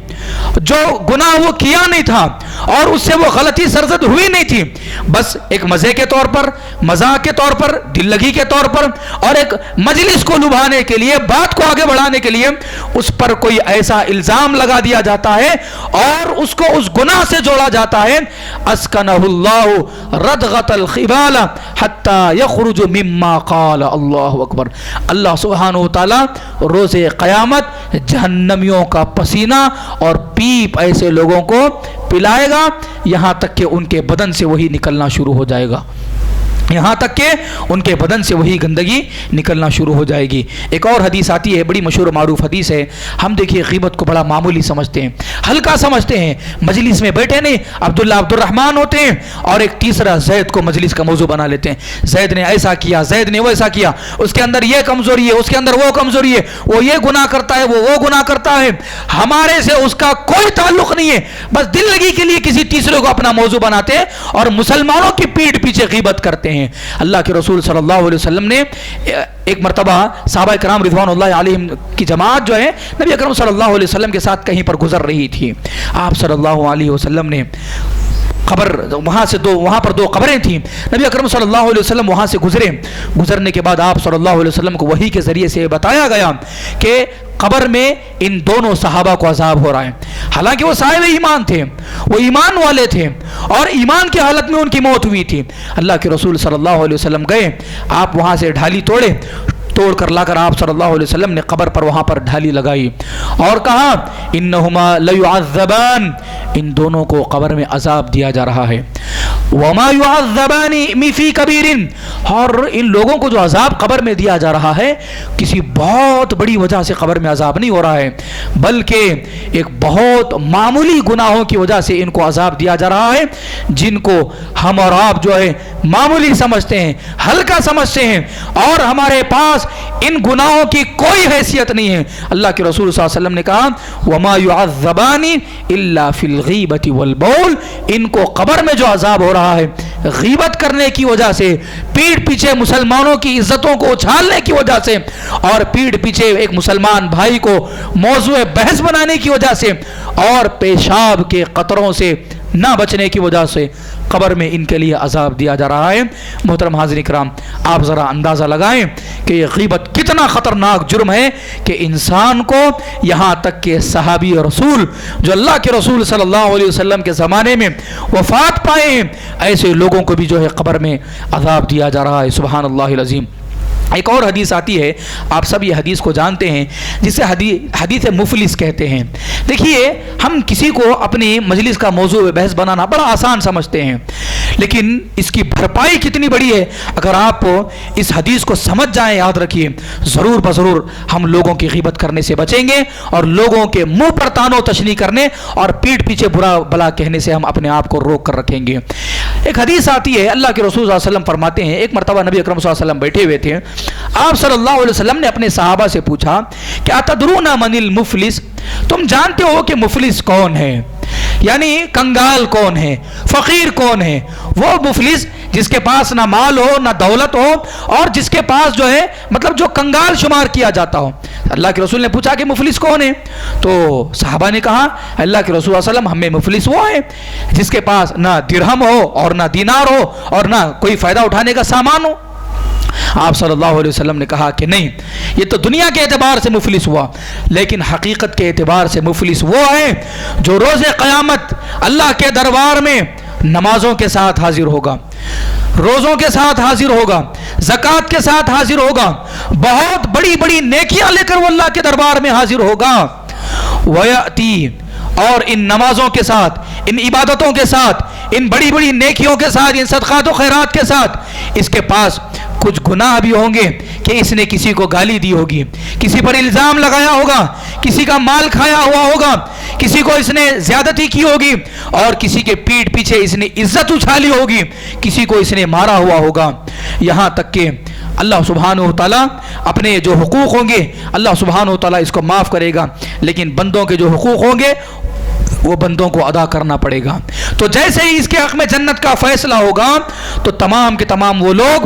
جو گناہ وہ کیا نہیں تھا اور اس سے وہ غلطی سرزد ہوئی نہیں تھی، بس ایک مزے کے طور پر، مذاق کے طور پر، دل لگی کے طور پر اور ایک مجلس کو لبھانے کے لیے، بات کو آگے بڑھانے کے لیے اس پر کوئی ایسا الزام لگا دیا جاتا ہے اور اس کو اس گناہ سے جوڑا جاتا ہے، اسکنہ اللہ ردغت الخبال حتی یخرج مما قال۔ اللہ اکبر! اللہ سبحانہ وتعالی روز قیامت جہنمیوں کا پسینہ اور پیپ ایسے لوگوں کو پلائے گا یہاں تک کہ ان کے بدن سے وہی نکلنا شروع ہو جائے گا، یہاں تک کہ ان کے بدن سے وہی گندگی نکلنا شروع ہو جائے گی۔ ایک اور حدیث آتی ہے، بڑی مشہور و معروف حدیث ہے، ہم دیکھیے غیبت کو بڑا معمولی سمجھتے ہیں، ہلکا سمجھتے ہیں. مجلس میں بیٹھے نہیں عبداللہ عبدالرحمن ہوتے ہیں اور ایک تیسرا زید کو مجلس کا موضوع بنا لیتے ہیں. زید نے ایسا کیا, زید نے ویسا کیا, اس کے اندر یہ کمزوری ہے, اس کے اندر وہ کمزوری ہے, وہ یہ گناہ کرتا ہے, وہ گناہ کرتا ہے. ہمارے سے اس کا کوئی تعلق نہیں ہے, بس دل لگی کے لیے کسی تیسرے کو اپنا موضوع بناتے ہیں اور مسلمانوں کی پیٹھ پیچھے غیبت کرتے ہیں. اللہ کے رسول صلی اللہ علیہ وسلم نے ایک مرتبہ صحابہ کرام رضوان اللہ علیہم کی جماعت جو ہے نبی اکرم صلی اللہ علیہ وسلم کے ساتھ کہیں پر گزر رہی تھی. آپ صلی اللہ علیہ وسلم نے قبر وہاں پر دو قبریں تھیں. نبی اکرم صلی اللہ علیہ وسلم وہاں سے گزرنے کے بعد آپ صلی اللہ علیہ وسلم کو وحی کے ذریعے سے بتایا گیا کہ قبر میں ان دونوں صحابہ کو عذاب ہو رہا ہے. حالانکہ وہ صاحب ایمان تھے, وہ ایمان والے تھے اور ایمان کی حالت میں ان کی موت ہوئی تھی. اللہ کے رسول صلی اللہ علیہ وسلم گئے, آپ وہاں سے ڈھالی توڑ کر لا کر آپ صلی اللہ علیہ وسلم نے قبر پر وہاں پر ڈھالی لگائی اور کہا انہما لیعذبان, ان دونوں کو قبر میں عذاب دیا جا رہا ہے. وما یعذبان فی کبیر, اور ان لوگوں کو جو عذاب قبر میں دیا جا رہا ہے کسی بہت بڑی وجہ سے قبر میں عذاب نہیں ہو رہا ہے, بلکہ ایک بہت معمولی گناہوں کی وجہ سے ان کو عذاب دیا جا رہا ہے جن کو ہم اور آپ جو ہے معمولی سمجھتے ہیں, ہلکا سمجھتے ہیں اور ہمارے پاس ان گناہوں کی کوئی حیثیت نہیں ہے. اللہ کے رسول صلی اللہ علیہ وسلم نے کہا وما يعذبان الا فی الغیبۃ والبول, ان کو قبر میں جو عذاب ہو رہا ہے غیبت کرنے کی وجہ سے, پیٹھ پیچھے مسلمانوں کی عزتوں کو اچھالنے کی وجہ سے اور پیٹھ پیچھے ایک مسلمان بھائی کو موضوع بحث بنانے کی وجہ سے اور پیشاب کے قطروں سے نہ بچنے کی وجہ سے قبر میں ان کے لیے عذاب دیا جا رہا ہے. محترم حاضرین کرام, آپ ذرا اندازہ لگائیں کہ یہ غیبت کتنا خطرناک جرم ہے کہ انسان کو یہاں تک کہ صحابی رسول جو اللہ کے رسول صلی اللہ علیہ وسلم کے زمانے میں وفات پائے ہیں, ایسے لوگوں کو بھی جو ہے قبر میں عذاب دیا جا رہا ہے. سبحان اللہ العظیم. ایک اور حدیث آتی ہے, آپ سب یہ حدیث کو جانتے ہیں, جسے حدیث مفلس کہتے ہیں. دیکھیے, ہم کسی کو اپنی مجلس کا موضوع بحث بنانا بڑا آسان سمجھتے ہیں, لیکن اس کی بھرپائی کتنی بڑی ہے. اگر آپ اس حدیث کو سمجھ جائیں, یاد رکھیے, ضرور بضرور ہم لوگوں کی غیبت کرنے سے بچیں گے اور لوگوں کے منہ پر تان و تشنیع کرنے اور پیٹھ پیچھے برا بلا کہنے سے ہم اپنے آپ کو روک کر رکھیں گے. ایک حدیث آتی ہے, اللہ کے رسول صلی اللہ علیہ وسلم فرماتے ہیں, ایک مرتبہ نبی اکرم صلی اللہ علیہ وسلم بیٹھے ہوئے تھے, آپ صلی اللہ علیہ وسلم نے اپنے صحابہ سے پوچھا کہ اتدرون من المفلس, تم جانتے ہو کہ مفلس کون ہے, یعنی کنگال کون ہے, فقیر کون ہے؟ وہ مفلس جس کے پاس نہ مال ہو نہ دولت ہو اور جس کے پاس جو ہے مطلب جو کنگال شمار کیا جاتا ہو. اللہ کے رسول نے پوچھا کہ مفلس کون ہے؟ تو صحابہ نے کہا اللہ کے رسول صلی اللہ علیہ وسلم, ہمیں مفلس وہ ہے جس کے پاس نہ درہم ہو اور نہ دینار ہو اور نہ کوئی فائدہ اٹھانے کا سامان ہو. آپ صلی اللہ علیہ وسلم نے کہا کہ نہیں, یہ تو دنیا کے اعتبار سے مفلس ہوا, لیکن حقیقت کے اعتبار سے مفلس وہ ہے جو روز قیامت اللہ کے دربار میں نمازوں کے ساتھ حاضر ہوگا, روزوں کے ساتھ حاضر ہوگا, زکوٰۃ کے ساتھ حاضر ہوگا, بہت بڑی بڑی نیکیاں لے کر وہ اللہ کے دربار میں حاضر ہوگا. وَيَأْتِي, اور ان نمازوں کے ساتھ, ان عبادتوں کے ساتھ, ان بڑی بڑی نیکیوں کے ساتھ, ان صدقات و خیرات کے ساتھ اس کے پاس کچھ گناہ بھی ہوں گے کہ اس نے کسی کو گالی دی ہوگی, کسی پر الزام لگایا ہوگا, کسی کا مال کھایا ہوا ہوگا, کسی کو اس نے زیادتی کی ہوگی اور کسی کے پیٹھ پیچھے اس نے عزت اچھالی ہوگی, کسی کو اس نے مارا ہوا ہوگا. یہاں تک کہ اللہ سبحانہ و تعالیٰ اپنے جو حقوق ہوں گے اللہ سبحانہ و تعالیٰ اس کو معاف کرے گا, لیکن بندوں کے جو حقوق ہوں گے وہ بندوں کو ادا کرنا پڑے گا. تو جیسے ہی اس کے حق میں جنت کا فیصلہ ہوگا تو تمام کے تمام وہ لوگ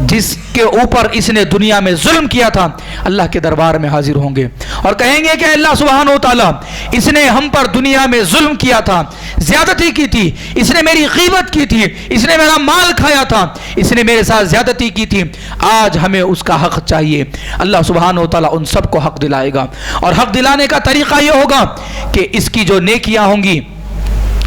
جس کے اوپر اس نے دنیا میں ظلم کیا تھا اللہ کے دربار میں حاضر ہوں گے اور کہیں گے کہ اللہ سبحانہ و تعالیٰ اس نے ہم پر دنیا میں ظلم کیا تھا, زیادتی کی تھی, اس نے میری غیبت کی تھی, اس نے میرا مال کھایا تھا, اس نے میرے ساتھ زیادتی کی تھی, آج ہمیں اس کا حق چاہیے. اللہ سبحانہ و تعالیٰ ان سب کو حق دلائے گا اور حق دلانے کا طریقہ یہ ہوگا کہ اس کی جو نیکیاں ہوں گی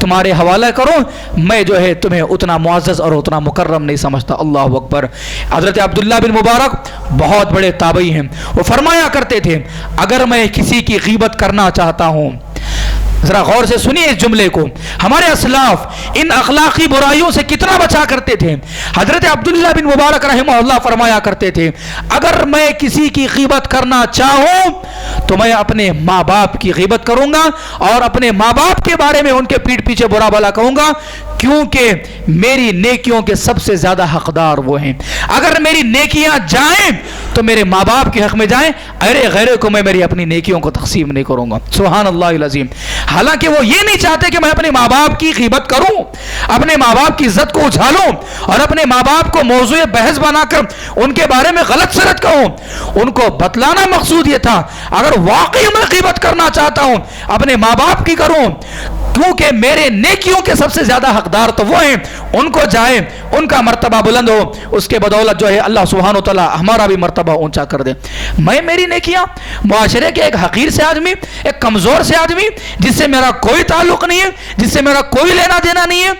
تمہارے حوالہ کروں، میں جو ہے تمہیں اتنا معزز اور اتنا مکرم نہیں سمجھتا۔ اللہ اکبر۔ حضرت عبداللہ بن مبارک بہت بڑے تابعی ہیں، وہ فرمایا کرتے تھے اگر میں کسی کی غیبت کرنا چاہتا ہوں، ذرا غور سے سنیے اس جملے کو، ہمارے اسلاف ان اخلاقی برائیوں سے کتنا بچا کرتے تھے۔ حضرت عبداللہ بن مبارک رحمہ اللہ فرمایا کرتے تھے اگر میں کسی کی غیبت کرنا چاہوں تو میں اپنے ماں باپ کی غیبت کروں گا اور اپنے ماں باپ کے بارے میں ان کے پیٹھ پیچھے برا بھلا کہوں گا، کیونکہ میری نیکیوں کے سب سے زیادہ حقدار وہ ہیں۔ اگر میری نیکیاں جائیں تو میرے ماں باپ کے حق میں جائیں، غیرے کو میں میری اپنی نیکیوں کو تقسیم نہیں کروں گا۔ سبحان اللہ العظیم۔ حالانکہ وہ یہ نہیں چاہتے کہ میں اپنے ماں باپ کی غیبت کروں، اپنے ماں باپ کی عزت کو اچھالوں اور اپنے ماں باپ کو موضوع بحث بنا کر ان کے بارے میں غلط سرت کہوں۔ ان کو بتلانا مقصود یہ تھا اگر واقعی میں غیبت کرنا چاہتا ہوں اپنے ماں باپ کی کروں، کیونکہ میرے نیکیوں کے سب سے زیادہ حقدار تو وہ ہیں، ان کو جائے ان کا مرتبہ بلند ہو، اس کے بدولت جو ہے اللہ سبحانہ وتعالی ہمارا بھی مرتبہ اونچا کر دے۔ میں میری نیکیاں معاشرے کے ایک حقیر سے آدمی، ایک کمزور سے آدمی جس سے میرا کوئی تعلق نہیں ہے، جس سے میرا کوئی لینا دینا نہیں ہے،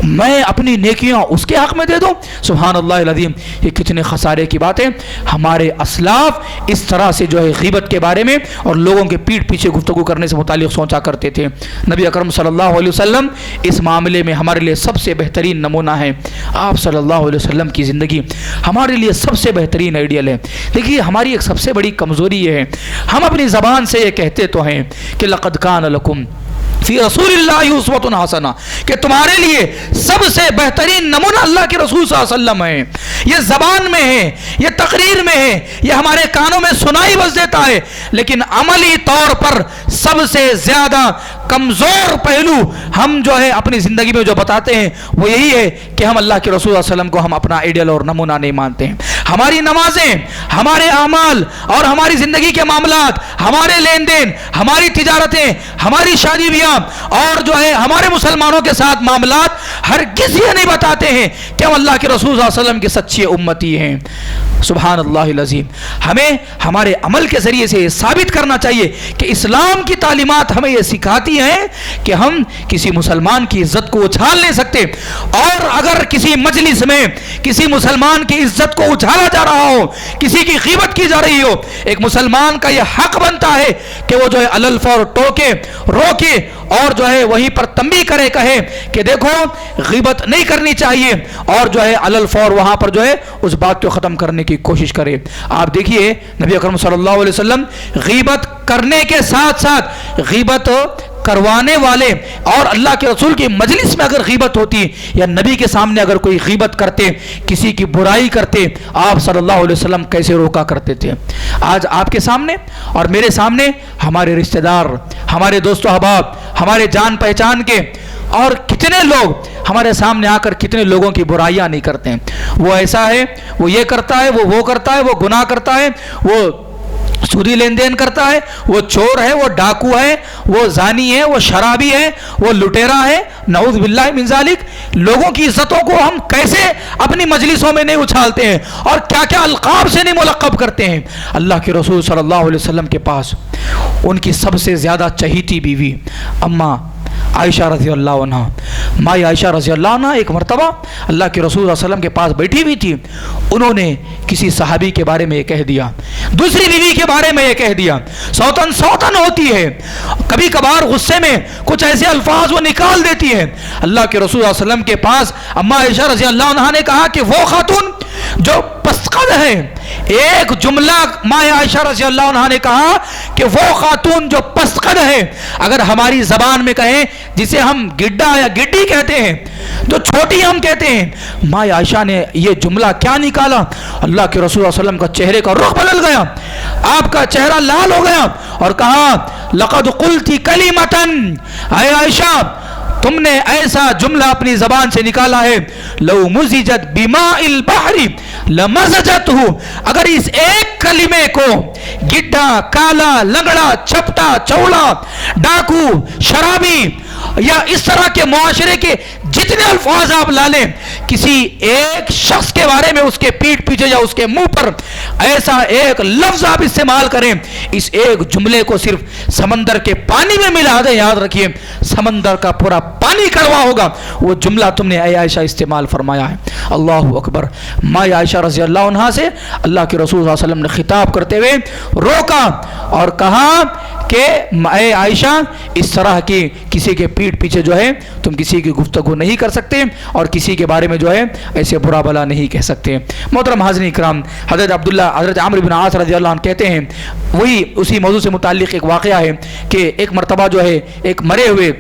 میں اپنی نیکیاں اس کے حق میں دے دوں، سبحان اللہ العظیم۔ یہ کتنے خسارے کی بات ہے۔ ہمارے اسلاف اس طرح سے جو ہے غیبت کے بارے میں اور لوگوں کے پیٹھ پیچھے گفتگو کرنے سے متعلق سوچا کرتے تھے۔ نبی اکرم صلی اللہ علیہ وسلم اس معاملے میں ہمارے لیے سب سے بہترین نمونہ ہے۔ آپ صلی اللہ علیہ وسلم کی زندگی ہمارے لیے سب سے بہترین آئیڈیل ہے۔ دیکھیے ہماری ایک سب سے بڑی کمزوری یہ ہے، ہم اپنی زبان سے یہ کہتے تو ہیں کہ لقد کان لکم فی رسول اللہ اسوۃ حسنہ، کہ تمہارے لیے سب سے بہترین نمونہ اللہ کے رسول صلی اللہ علیہ وسلم ہے۔ یہ زبان میں ہے، یہ تقریر میں ہے، یہ ہمارے کانوں میں سنائی بس دیتا ہے، لیکن عملی طور پر سب سے زیادہ کمزور پہلو ہم جو ہے اپنی زندگی میں جو بتاتے ہیں وہ یہی ہے کہ ہم اللہ کے رسول صلی اللہ علیہ وسلم کو ہم اپنا آئیڈیل اور نمونہ نہیں مانتے ہیں۔ ہماری نمازیں، ہمارے اعمال اور ہماری زندگی کے معاملات، ہمارے لین دین، ہماری تجارتیں، ہماری شادی بیاہ اور جو ہے ہمارے مسلمانوں کے ساتھ معاملات ہر کسی نہیں بتاتے ہیں کہ ہم اللہ کے رسول صلی اللہ علیہ وسلم کے سچے امتی ہیں۔ سبحان اللہ العظیم۔ ہمیں ہمارے عمل کے ذریعے سے یہ ثابت کرنا چاہیے کہ اسلام کی تعلیمات ہمیں یہ سکھاتی ہیں کہ ہم کسی مسلمان کی عزت کو اچھال نہیں سکتے، اور اگر کسی مجلس میں کسی مسلمان کی عزت کو اچھالا جا رہا ہو، کسی کی غیبت کی جا رہی ہو، ایک مسلمان کا یہ حق بنتا ہے کہ وہ جو ہے علل فور ٹوکے، روکے اور جو ہے وہیں پر تنبیہ کرے، کہے کہ دیکھو غیبت نہیں کرنی چاہیے، اور جو ہے علل فور وہاں پر جو ہے اس بات کو ختم کرنے کی کوشش کرے۔ آپ دیکھیے نبی اکرم صلی اللہ علیہ وسلم غیبت کرنے کے ساتھ ساتھ غیبت کروانے والے اور اللہ کے رسول کی مجلس میں اگر غیبت ہوتی یا نبی کے سامنے اگر کوئی غیبت کرتے، کسی کی برائی کرتے، آپ صلی اللہ علیہ وسلم کیسے روکا کرتے تھے۔ آج آپ کے سامنے اور میرے سامنے ہمارے رشتہ دار، ہمارے دوست و احباب، ہمارے جان پہچان کے اور کتنے لوگ ہمارے سامنے آ کر کتنے لوگوں کی برائیاں نہیں کرتے ہیں۔ وہ ایسا ہے، وہ یہ کرتا ہے، وہ کرتا ہے، وہ گناہ کرتا ہے، وہ سودی لین دین کرتا ہے، وہ چور ہے، وہ ڈاکو ہے، وہ زانی ہے، وہ شرابی ہے، وہ لٹیرا ہے، نعوذ باللہ من ذالک۔ لوگوں کی عزتوں کو ہم کیسے اپنی مجلسوں میں نہیں اچھالتے ہیں اور کیا کیا القاب سے نہیں ملقب کرتے ہیں۔ اللہ کے رسول صلی اللہ علیہ وسلم کے پاس ان کی سب سے زیادہ چہیتی بیوی اماں عائشہ رضی اللہ عنہ، مائی عائشہ رضی اللہ عنہ ایک مرتبہ اللہ کے رسول صلی اللہ علیہ وسلم کے پاس بیٹھی ہوئی تھی۔ انہوں نے کسی صحابی کے بارے میں یہ کہہ دیا، دوسری بیوی کے بارے میں یہ کہہ دیا۔ سوتن ہوتی ہے، کبھی کبھار غصے میں کچھ ایسے الفاظ وہ نکال دیتی ہے۔ اللہ کے رسول صلی اللہ علیہ وسلم کے پاس اماں عائشہ رضی اللہ عنہ نے کہا کہ وہ خاتون جو پسقد ہے، ایک جملہ ماں عائشہ رضی اللہ عنہ نے کہا کہ وہ خاتون جو پسقد ہے، اگر ہماری زبان میں کہیں جسے ہم گڈا یا گڈی کہتے ہیں، جو چھوٹی ہم کہتے ہیں، ماں عائشہ نے یہ جملہ کیا نکالا، اللہ کے رسول صلی اللہ علیہ وسلم کا چہرے کا رخ بدل گیا، آپ کا چہرہ لال ہو گیا اور کہا لقد قلتی کلمتن، اے عائشہ تم نے ایسا جملہ اپنی زبان سے نکالا ہے، لو مزجت بماء البحر لمزجتہ، اگر اس ایک کلمے کو گڈھا، کالا، لنگڑا، چھپٹا، چوڑا، ڈاکو، شرابی یا اس طرح کے معاشرے کے جتنے الفاظ آپ لا لیں، کسی ایک شخص کے بارے میں اس کے پیٹھ پیچھے یا اس کے منہ پر ایسا ایک لفظ آپ استعمال کریں، اس ایک جملے کو صرف سمندر کے پانی میں ملا دیں، یاد رکھیے سمندر کا پورا پانی کڑوا ہوگا وہ جملہ تم نے اے عائشہ استعمال فرمایا ہے۔ اللہ اکبر۔ ماں عائشہ رضی اللہ عنہا سے اللہ کے رسول صلی اللہ علیہ وسلم نے خطاب کرتے ہوئے روکا اور کہا کہ اے عائشہ اس طرح کی کسی کے پیٹھ پیچھے جو ہے تم کسی کی گفتگو نہیں کر سکتے اور کسی کے بارے میں جو ہے ایسے برا بلا نہیں کہہ سکتے۔ محترم حاضرین اکرام، حضرت عمرو بن عاص رضی اللہ عنہ کہتے ہیں، وہی اسی موضوع سے متعلق ایک واقعہ ہے کہ ایک مرتبہ جو ہے ایک مرے ہوئے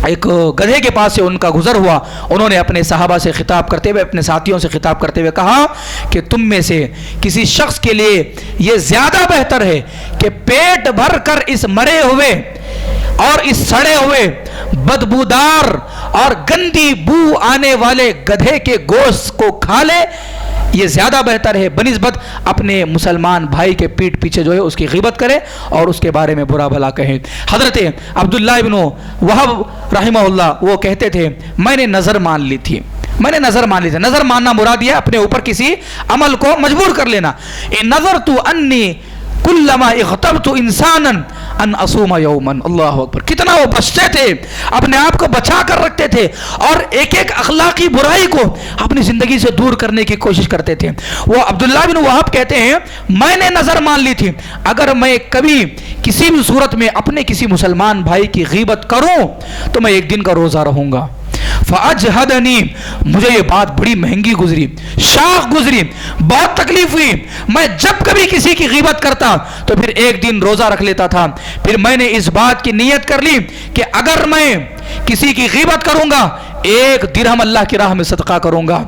ایک گدھے کے پاس سے ان کا گزر ہوا، انہوں نے اپنے صحابہ سے خطاب کرتے ہوئے، اپنے ساتھیوں سے خطاب کرتے ہوئے کہا کہ تم میں سے کسی شخص کے لیے یہ زیادہ بہتر ہے کہ پیٹ بھر کر اس مرے ہوئے اور اس سڑے ہوئے بدبودار اور گندی بو آنے والے گدھے کے گوشت کو کھا لے، یہ زیادہ بہتر ہے بنسبت اپنے مسلمان بھائی کے پیٹھ پیچھے جو ہے اس کی غیبت کرے اور اس کے بارے میں برا بھلا کہے۔ حضرت عبداللہ ابن وہب رحمہ اللہ وہ کہتے تھے میں نے نظر مان لی تھی، نظر ماننا مراد یہ اپنے اوپر کسی عمل کو مجبور کر لینا۔ نظرت انی کلما اغتبت انسانا ان اصوم یوما۔ اللہ اکبر، کتنا وہ بچتے تھے، اپنے آپ کو بچا کر رکھتے تھے اور ایک ایک اخلاقی برائی کو اپنی زندگی سے دور کرنے کی کوشش کرتے تھے۔ وہ عبداللہ بن وہب کہتے ہیں میں نے نظر مان لی تھی اگر میں کبھی کسی بھی صورت میں اپنے کسی مسلمان بھائی کی غیبت کروں تو میں ایک دن کا روزہ رہوں گا۔ فاجہدنی، مجھے یہ بات بڑی مہنگی گزری، شاق گزری، بہت تکلیف ہوئی۔ میں جب کبھی کسی کی غیبت کرتا تو پھر ایک دن روزہ رکھ لیتا تھا۔ پھر میں نے اس بات کی نیت کر لی کہ اگر میں کسی کی غیبت کروں گا ایک درہم اللہ کی راہ میں صدقہ کروں گا۔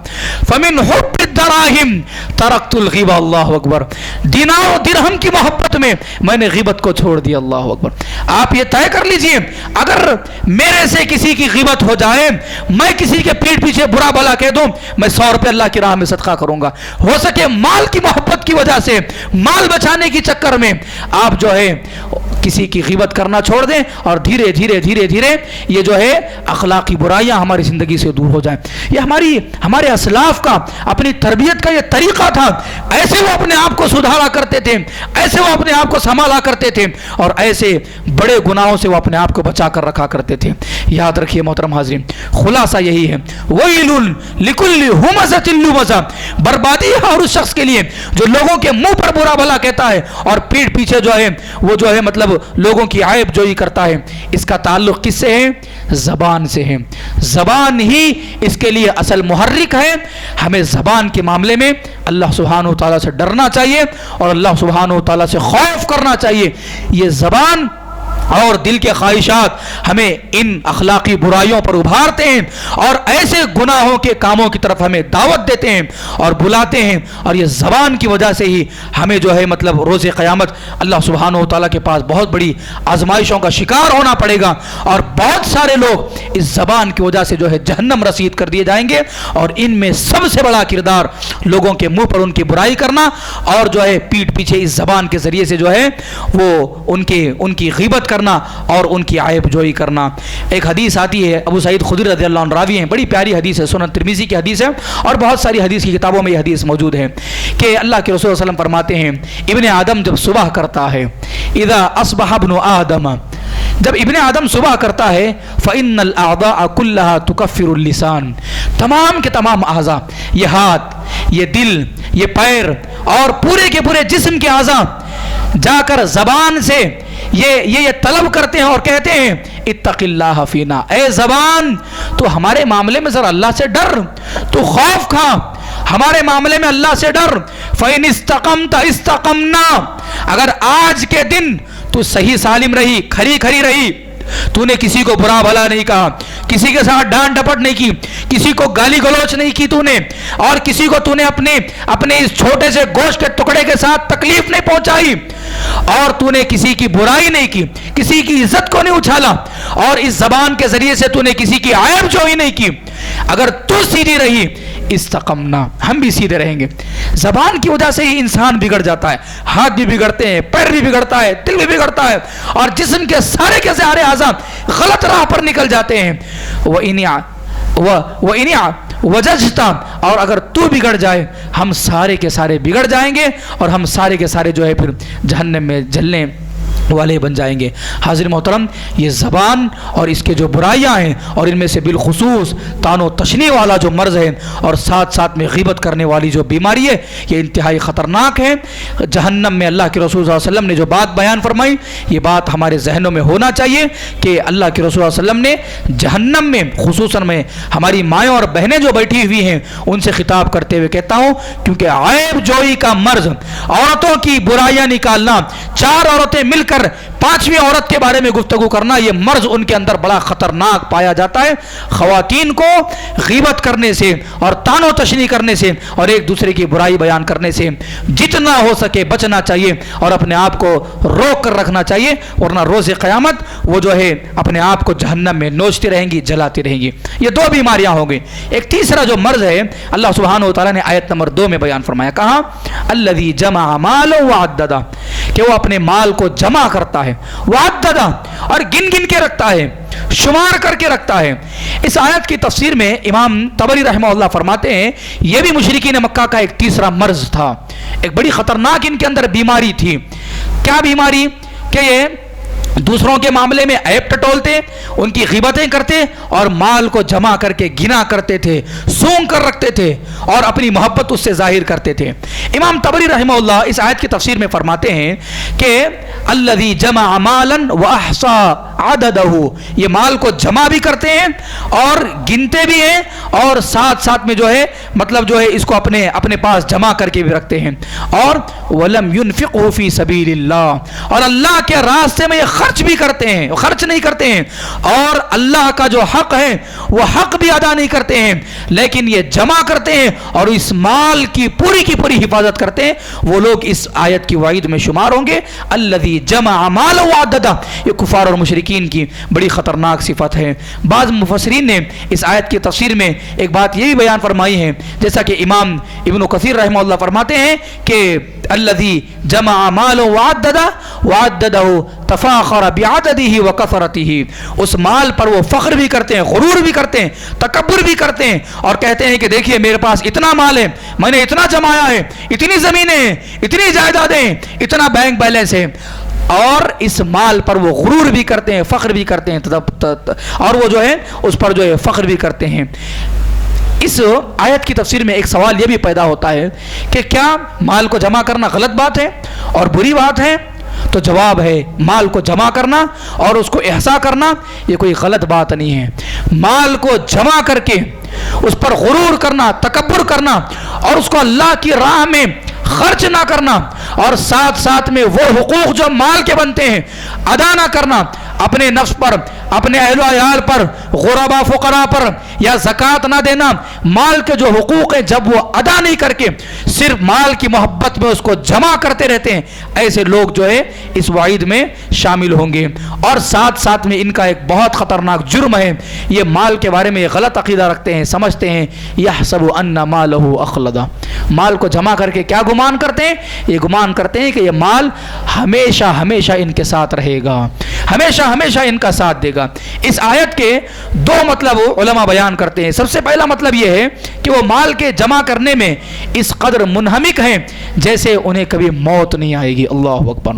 فمن حب الدراہم ترکت الغیبہ۔ اللہ اکبر، دینار و درہم کی محبت میں میں نے غیبت کو چھوڑ دیا۔ اللہ اکبر۔ آپ یہ طے کر لیجئے اگر میرے سے کسی کی غیبت ہو جائے، میں کسی کے پیٹھ پیچھے برا بھلا کہہ دوں، میں 100 روپے اللہ کی راہ میں صدقہ کروں گا۔ ہو سکے مال کی محبت کی وجہ سے، مال بچانے کی چکر میں آپ جو ہے کسی کی غیبت کرنا چھوڑ دیں اور دھیرے دھیرے یہ جو ہے اخلاقی برائیاں ہماری زندگی سے دور ہو جائیں۔ یہ ہمارے اسلاف کا اپنی تربیت کا یہ طریقہ تھا، ایسے وہ اپنے آپ کو سدھارا کرتے تھے، ایسے وہ اپنے آپ کو سنبھالا کرتے تھے اور ایسے بڑے گناہوں سے وہ اپنے آپ کو بچا کر رکھا کرتے تھے۔ یاد رکھیے محترم حاضرین، خلاصہ یہی ہے ویل لکل ہمزۃ لمزہ، بربادی ہے اور اس شخص کے لیے جو لوگوں کے منہ پر برا بھلا کہتا ہے اور پیٹھ پیچھے جو ہے وہ جو ہے مطلب لوگوں کی عیب جوئی کرتا ہے۔ اس کا تعلق کس سے ہے؟ زبان سے ہے۔ زبان ہی اس کے لیے اصل محرک ہے۔ ہمیں زبان کے معاملے میں اللہ سبحانہ وتعالیٰ سے ڈرنا چاہیے اور اللہ سبحانہ وتعالیٰ سے خوف کرنا چاہیے۔ یہ زبان اور دل کے خواہشات ہمیں ان اخلاقی برائیوں پر ابھارتے ہیں اور ایسے گناہوں کے کاموں کی طرف ہمیں دعوت دیتے ہیں اور بلاتے ہیں، اور یہ زبان کی وجہ سے ہی ہمیں جو ہے مطلب روز قیامت اللہ سبحانہ وتعالیٰ کے پاس بہت بڑی آزمائشوں کا شکار ہونا پڑے گا، اور بہت سارے لوگ اس زبان کی وجہ سے جو ہے جہنم رسید کر دیے جائیں گے۔ اور ان میں سب سے بڑا کردار لوگوں کے منہ پر ان کی برائی کرنا اور جو ہے پیٹھ پیچھے اس زبان کے ذریعے سے جو ہے وہ ان کی غیبت کرنا اور ان کی عیب جوئی کرنا۔ ایک حدیث آتی ہے، ابو سعید خدری رضی اللہ عنہ راوی ہیں، بڑی پیاری حدیث ہے، سنن ترمذی کی حدیث ہے اور بہت ساری حدیث کی کتابوں میں یہ حدیث موجود ہے کہ اللہ کے رسول صلی اللہ علیہ وسلم فرماتے ہیں ابن آدم جب صبح کرتا ہے، اذا اصبح ابن آدم، جب ابن آدم صبح کرتا ہے فإن الأعضاء كلها تكفر اللسان، تمام کے تمام اعضاء، یہ ہاتھ، یہ دل، یہ پیر اور پورے کے پورے جسم کے اعضاء جا کر زبان سے یہ طلب کرتے ہیں اور کہتے ہیں اتق اللہ فینا، اے زبان تو ہمارے معاملے میں ذرا اللہ سے ڈر، تو خوف کھا، ہمارے معاملے میں اللہ سے ڈر۔ فَإِنِ اسْتَقَمْتَ اسْتَقَمْنَا، اگر آج کے دن تو صحیح سالم رہی، کھری رہی، تو نے کسی کو برا بھلا نہیں کہا، کسی کے ساتھ ڈانٹ ڈپٹ نہیں کی، کسی کو گالی گلوچ نہیں کی تو نے، اور کسی کو تو نے اپنے اس چھوٹے سے گوشت کے ٹکڑے کے ساتھ تکلیف نہیں پہنچائی، اور تو نے کسی کی برائی نہیں کی، کسی کی عزت کو نہیں اچھالا، اور اس زبان کے ذریعے سے تو نے کسی کی عیب جوئی نہیں کی، اگر تو سیدھی رہی استقمنا، ہم بھی سیدھے رہیں گے۔ زبان کی وجہ سے ہی انسان بگڑ جاتا ہے، ہاتھ بھی بگڑتے ہیں، پیر بھی بگڑتا ہے، دل بھی بگڑتا ہے، اور جسم کے سارے اعضاء غلط راہ پر نکل جاتے ہیں۔ وَإِنِعَ وَجَجْتَ، اور اگر تو بگڑ جائے ہم سارے کے سارے بگڑ جائیں گے، اور ہم سارے کے سارے جو ہے پھر جہنم میں جلنے والے بن جائیں گے۔ حاضر محترم، یہ زبان اور اس کے جو برائیاں ہیں، اور ان میں سے بالخصوص طعن و تشنیع والا جو مرض ہے، اور ساتھ ساتھ میں غیبت کرنے والی جو بیماری ہے، یہ انتہائی خطرناک ہے۔ جہنم میں اللہ کے رسول صلی اللہ علیہ وسلم نے جو بات بیان فرمائی، یہ بات ہمارے ذہنوں میں ہونا چاہیے کہ اللہ کے رسول صلی اللہ علیہ وسلم نے جہنم میں، خصوصاً میں ہماری مائیں اور بہنیں جو بیٹھی ہوئی ہیں ان سے خطاب کرتے ہوئے کہتا ہوں، کیونکہ عیب جوئی کا مرض، عورتوں کی برائیاں نکالنا، 4 عورتیں مل کر 5ویں عورت کے بارے میں گفتگو کرنا، یہ مرض ان کے اندر بڑا خطرناک پایا جاتا ہے۔ خواتین کو غیبت کرنے سے اور طعن و تشنیع کرنے سے اور ایک دوسرے کی برائی بیان کرنے سے جتنا ہو سکے بچنا چاہیے، اور اپنے آپ کو روک کر رکھنا چاہیے، ورنہ روز قیامت وہ جو ہے اپنے آپ کو جہنم میں نوچتی رہیں گی، جلاتی رہیں گی۔ یہ 2 بیماریاں ہوں گی۔ ایک تیسرا جو مرض ہے اللہ سبحانہ و تعالیٰ نے آیت نمبر 2 میں بیان فرمایا، کہا الذی جمع مالا وعددا، کہ وہ اپنے مال کو جمع کرتا ہے، وعددا، اور گن گن کے رکھتا ہے، شمار کر کے رکھتا ہے۔ اس آیت کی تفسیر میں امام طبری رحمہ اللہ فرماتے ہیں یہ بھی مشرکین مکہ کا ایک تیسرا مرض تھا، ایک بڑی خطرناک ان کے اندر بیماری تھی۔ کیا بیماری؟ کہ یہ دوسروں کے معاملے میں عیب ٹٹولتے، ان کی غیبتیں کرتے، اور مال کو جمع کر کے گنا کرتے تھے، سونگ کر رکھتے تھے، اور اپنی محبت اس سے ظاہر کرتے تھے۔ امام طبری رحمہ اللہ اس آیت کی تفسیر میں فرماتے ہیں کہ الذی جمع مالا واحصى عدده، یہ مال کو جمع بھی کرتے ہیں اور گنتے بھی ہیں، اور ساتھ ساتھ میں جو ہے مطلب جو ہے اس کو اپنے پاس جمع کر کے بھی رکھتے ہیں، اور ولم ينفقه في سبيل اللہ، اور اللہ کے راستے میں یہ خرچ بھی کرتے ہیں، خرچ نہیں کرتے ہیں، اور اللہ کا جو حق ہے وہ حق بھی ادا نہیں کرتے ہیں، لیکن یہ جمع کرتے ہیں اور اس مال کی پوری حفاظت کرتے ہیں۔ وہ لوگ اس آیت کی وعید میں شمار ہوں گے۔ الذی جمع مالا وعددا، یہ کفار اور مشرکین کی بڑی خطرناک صفت ہے۔ بعض مفسرین نے اس آیت کی تفسیر میں ایک بات یہ بھی بیان فرمائی ہے، جیسا کہ امام ابن کثیر رحمہ اللہ فرماتے ہیں کہ الذی جمع مالا وعددہ تفاخر بعددہ وکثرتہ، اس مال پر وہ فخر بھی کرتے ہیں، غرور بھی کرتے ہیں، تکبر بھی کرتے ہیں، اور کہتے ہیں کہ دیکھیے میرے پاس اتنا مال ہے، میں نے اتنا جمایا ہے، اتنی زمینیں ہیں، اتنی جائیدادیں، اتنا بینک بیلنس ہے، اور اس مال پر وہ غرور بھی کرتے ہیں، فخر بھی کرتے ہیں، اور وہ جو ہے اس پر جو ہے فخر بھی کرتے ہیں۔ اس آیت کی تفسیر میں ایک سوال یہ بھی پیدا ہوتا ہے کہ کیا مال کو جمع کرنا غلط بات ہے اور بری بات ہے؟ تو جواب ہے مال کو جمع کرنا اور اس کو احصا کرنا یہ کوئی غلط بات نہیں ہے۔ مال کو جمع کر کے اس پر غرور کرنا، تکبر کرنا، اور اس کو اللہ کی راہ میں خرچ نہ کرنا، اور ساتھ ساتھ میں وہ حقوق جو مال کے بنتے ہیں ادا نہ کرنا، اپنے نفس پر، اپنے اہل و عیال پر، غربا فقراء پر، یا زکوٰۃ نہ دینا، مال کے جو حقوق ہیں جب وہ ادا نہیں کر کے صرف مال کی محبت میں اس کو جمع کرتے رہتے ہیں، ایسے لوگ جو ہے اس وعید میں شامل ہوں گے۔ اور ساتھ ساتھ میں ان کا ایک بہت خطرناک جرم ہے، یہ مال کے بارے میں غلط عقیدہ رکھتے ہیں، سمجھتے ہیں یحسب ان مالہ اخلدہ، مال کو جمع کر کے کیا گمان کرتے ہیں؟ یہ گمان کرتے ہیں کہ یہ مال ہمیشہ ہمیشہ ان کے ساتھ رہے گا، ہمیشہ ہمیشہ ان کا ساتھ دے گا۔ اس آیت کے 2 مطلب علماء بیان کرتے ہیں۔ سب سے پہلا مطلب یہ ہے کہ وہ مال کے جمع کرنے میں اس قدر منہمک ہیں جیسے انہیں کبھی موت نہیں آئے گی۔ اللہ اکبر،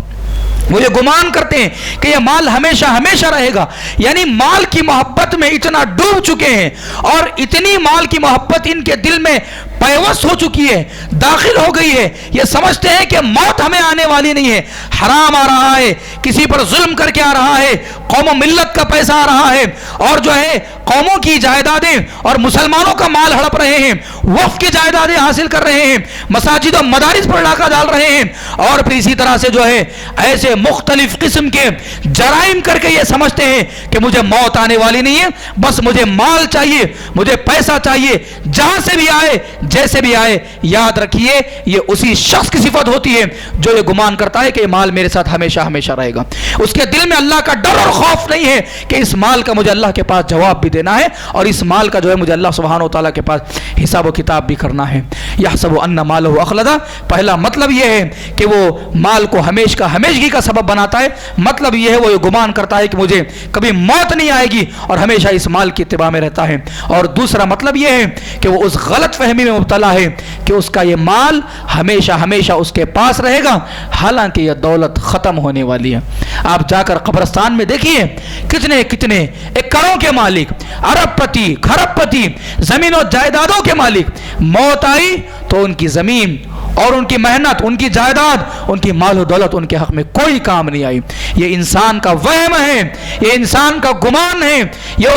وہ یہ گمان کرتے ہیں کہ یہ مال ہمیشہ ہمیشہ رہے گا، یعنی مال کی محبت میں اتنا ڈوب چکے ہیں اور اتنی مال کی محبت ان کے دل میں پیوست ہو چکی ہے، داخل ہو گئی ہے، یہ سمجھتے ہیں کہ موت ہمیں آنے والی نہیں ہے، حرام آ رہا ہے، کسی پر ظلم کر کے آ رہا ہے، قوم و ملت کا پیسہ آ رہا ہے، اور جو ہے قوموں کی جائیدادیں اور مسلمانوں کا مال ہڑپ رہے ہیں، وقف کی جائیدادیں حاصل کر رہے ہیں، مساجد و مدارس پر ڈاکہ ڈال رہے ہیں، اور پھر اسی طرح سے جو ہے ایسے مختلف قسم کے جرائم کر کے یہ سمجھتے ہیں کہ مجھے موت آنے والی نہیں ہے، بس مجھے مال چاہیے، مجھے پیسہ چاہیے، جہاں سے بھی آئے جیسے بھی آئے یاد رکھیے یہ اسی شخص کی صفت ہوتی ہے جو یہ گمان کرتا ہے کہ یہ مال میرے ساتھ ہمیشہ ہمیشہ رہے گا. اس کے دل میں اللہ کا ڈر اور خوف نہیں ہے کہ اس مال کا مجھے اللہ کے پاس جواب بھی دینا ہے اور اس مال کا جو ہے مجھے اللہ سبحانہ و تعالیٰ کے پاس حساب و کتاب بھی کرنا ہے. یحسب ان مالہ اخلدا، پہلا مطلب یہ ہے کہ وہ مال کو ہمیشگی کا سبب بناتا ہے. مطلب یہ ہے وہ یہ گمان کرتا ہے کہ مجھے کبھی موت نہیں آئے گی اور ہمیشہ اس مال کی اتباع میں رہتا ہے. اور دوسرا مطلب یہ ہے کہ وہ اس غلط فہمی میں مبتلا ہے کہ اس کا یہ مال ہمیشہ اس کے پاس رہے گا، حالانکہ یہ دولت ختم ہونے والی ہے. آپ جا کر قبرستان میں دیکھیے کتنے ایکڑوں کے مالک، ارب پتی کھرب پتی، زمین و جائیدادوں کے مالک، موت آئی تو ان کی زمین اور ان کی محنت، ان کی جائیداد، ان کی مال و دولت ان کے حق میں کوئی کام نہیں آئی. یہ انسان کا وہم ہے، یہ انسان کا گمان ہے، یہ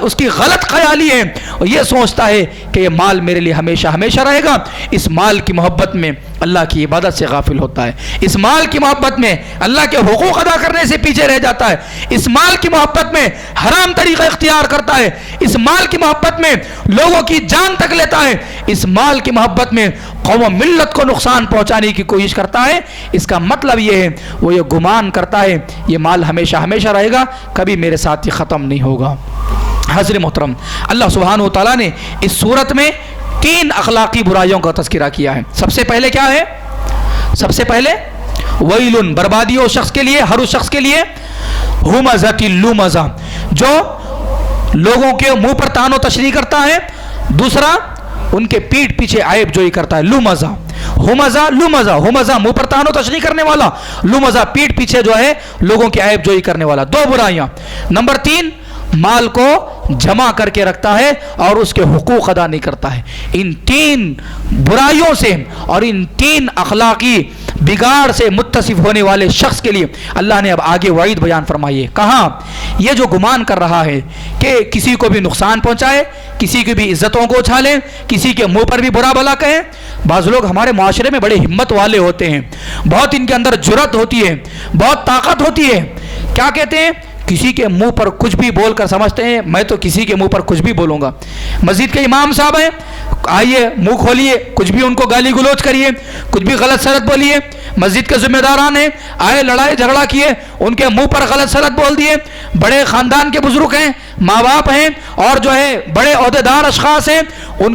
اس کی غلط خیالی ہے. اور یہ سوچتا ہے کہ یہ مال میرے لیے ہمیشہ رہے گا. اس مال کی محبت میں اللہ کی عبادت سے غافل ہوتا ہے. اس مال کی محبت میں اللہ کے حقوق ادا کرنے سے پیچھے رہ جاتا ہے. اس مال کی محبت میں حرام طریقہ اختیار کرتا ہے. اس مال کی محبت میں لوگوں کی جان تک لیتا ہے. اس مال کی محبت میں قوم و ملت کو نقصان پہنچانے کی کوشش کرتا ہے. اس کا مطلب یہ ہے وہ یہ گمان کرتا ہے یہ مال ہمیشہ رہے گا، کبھی میرے ساتھ یہ ختم نہیں ہوگا. حضرت محترم، اللہ سبحانہ و تعالیٰ نے اس صورت میں 3 اخلاقی برائیوں کا تذکرہ کیا ہے. سب سے پہلے کیا ہے؟ سب سے پہلے ویل، بربادی ہو شخص کے لیے، ہر اس شخص کے لیے، ہمزۃ لمزہ، جو لوگوں کے منہ پر تان و تشریح کرتا ہے. دوسرا ان کے پیٹھ پیچھے عیب جوئی کرتا ہے، لمزہ. ہمزہ منہ پر تان و تشریح کرنے والا، لمزہ پیٹھ پیچھے جو ہے لوگوں کی عیب جوئی کرنے والا. 2 برائیاں. نمبر 3، مال کو جمع کر کے رکھتا ہے اور اس کے حقوق ادا نہیں کرتا ہے. ان 3 برائیوں سے اور ان 3 اخلاقی بگاڑ سے متصف ہونے والے شخص کے لیے اللہ نے اب آگے وعید بیان فرمائی ہے. کہاں؟ یہ جو گمان کر رہا ہے کہ کسی کو بھی نقصان پہنچائے، کسی کی بھی عزتوں کو اچھالے، کسی کے منہ پر بھی برا بھلا کہیں. بعض لوگ ہمارے معاشرے میں بڑے ہمت والے ہوتے ہیں، بہت ان کے اندر جرأت ہوتی ہے، بہت طاقت ہوتی ہے. کیا کہتے ہیں؟ کسی کے منہ پر کچھ بھی بول کر سمجھتے ہیں میں تو کسی کے منہ پر کچھ بھی بولوں گا. مسجد کے امام صاحب ہیں، آئیے منہ کھولیے، کچھ بھی ان کو گالی گلوچ کریے، کچھ بھی غلط سلط بولیے. مسجد کے ذمہ داران ہیں، آئے لڑائی جھگڑا کیے، ان کے منہ پر غلط سلط بول دیے. بڑے خاندان کے بزرگ ہیں، ماں باپ ہیں اور جو ہے بڑے عہدیدار اشخاص ہیں، ان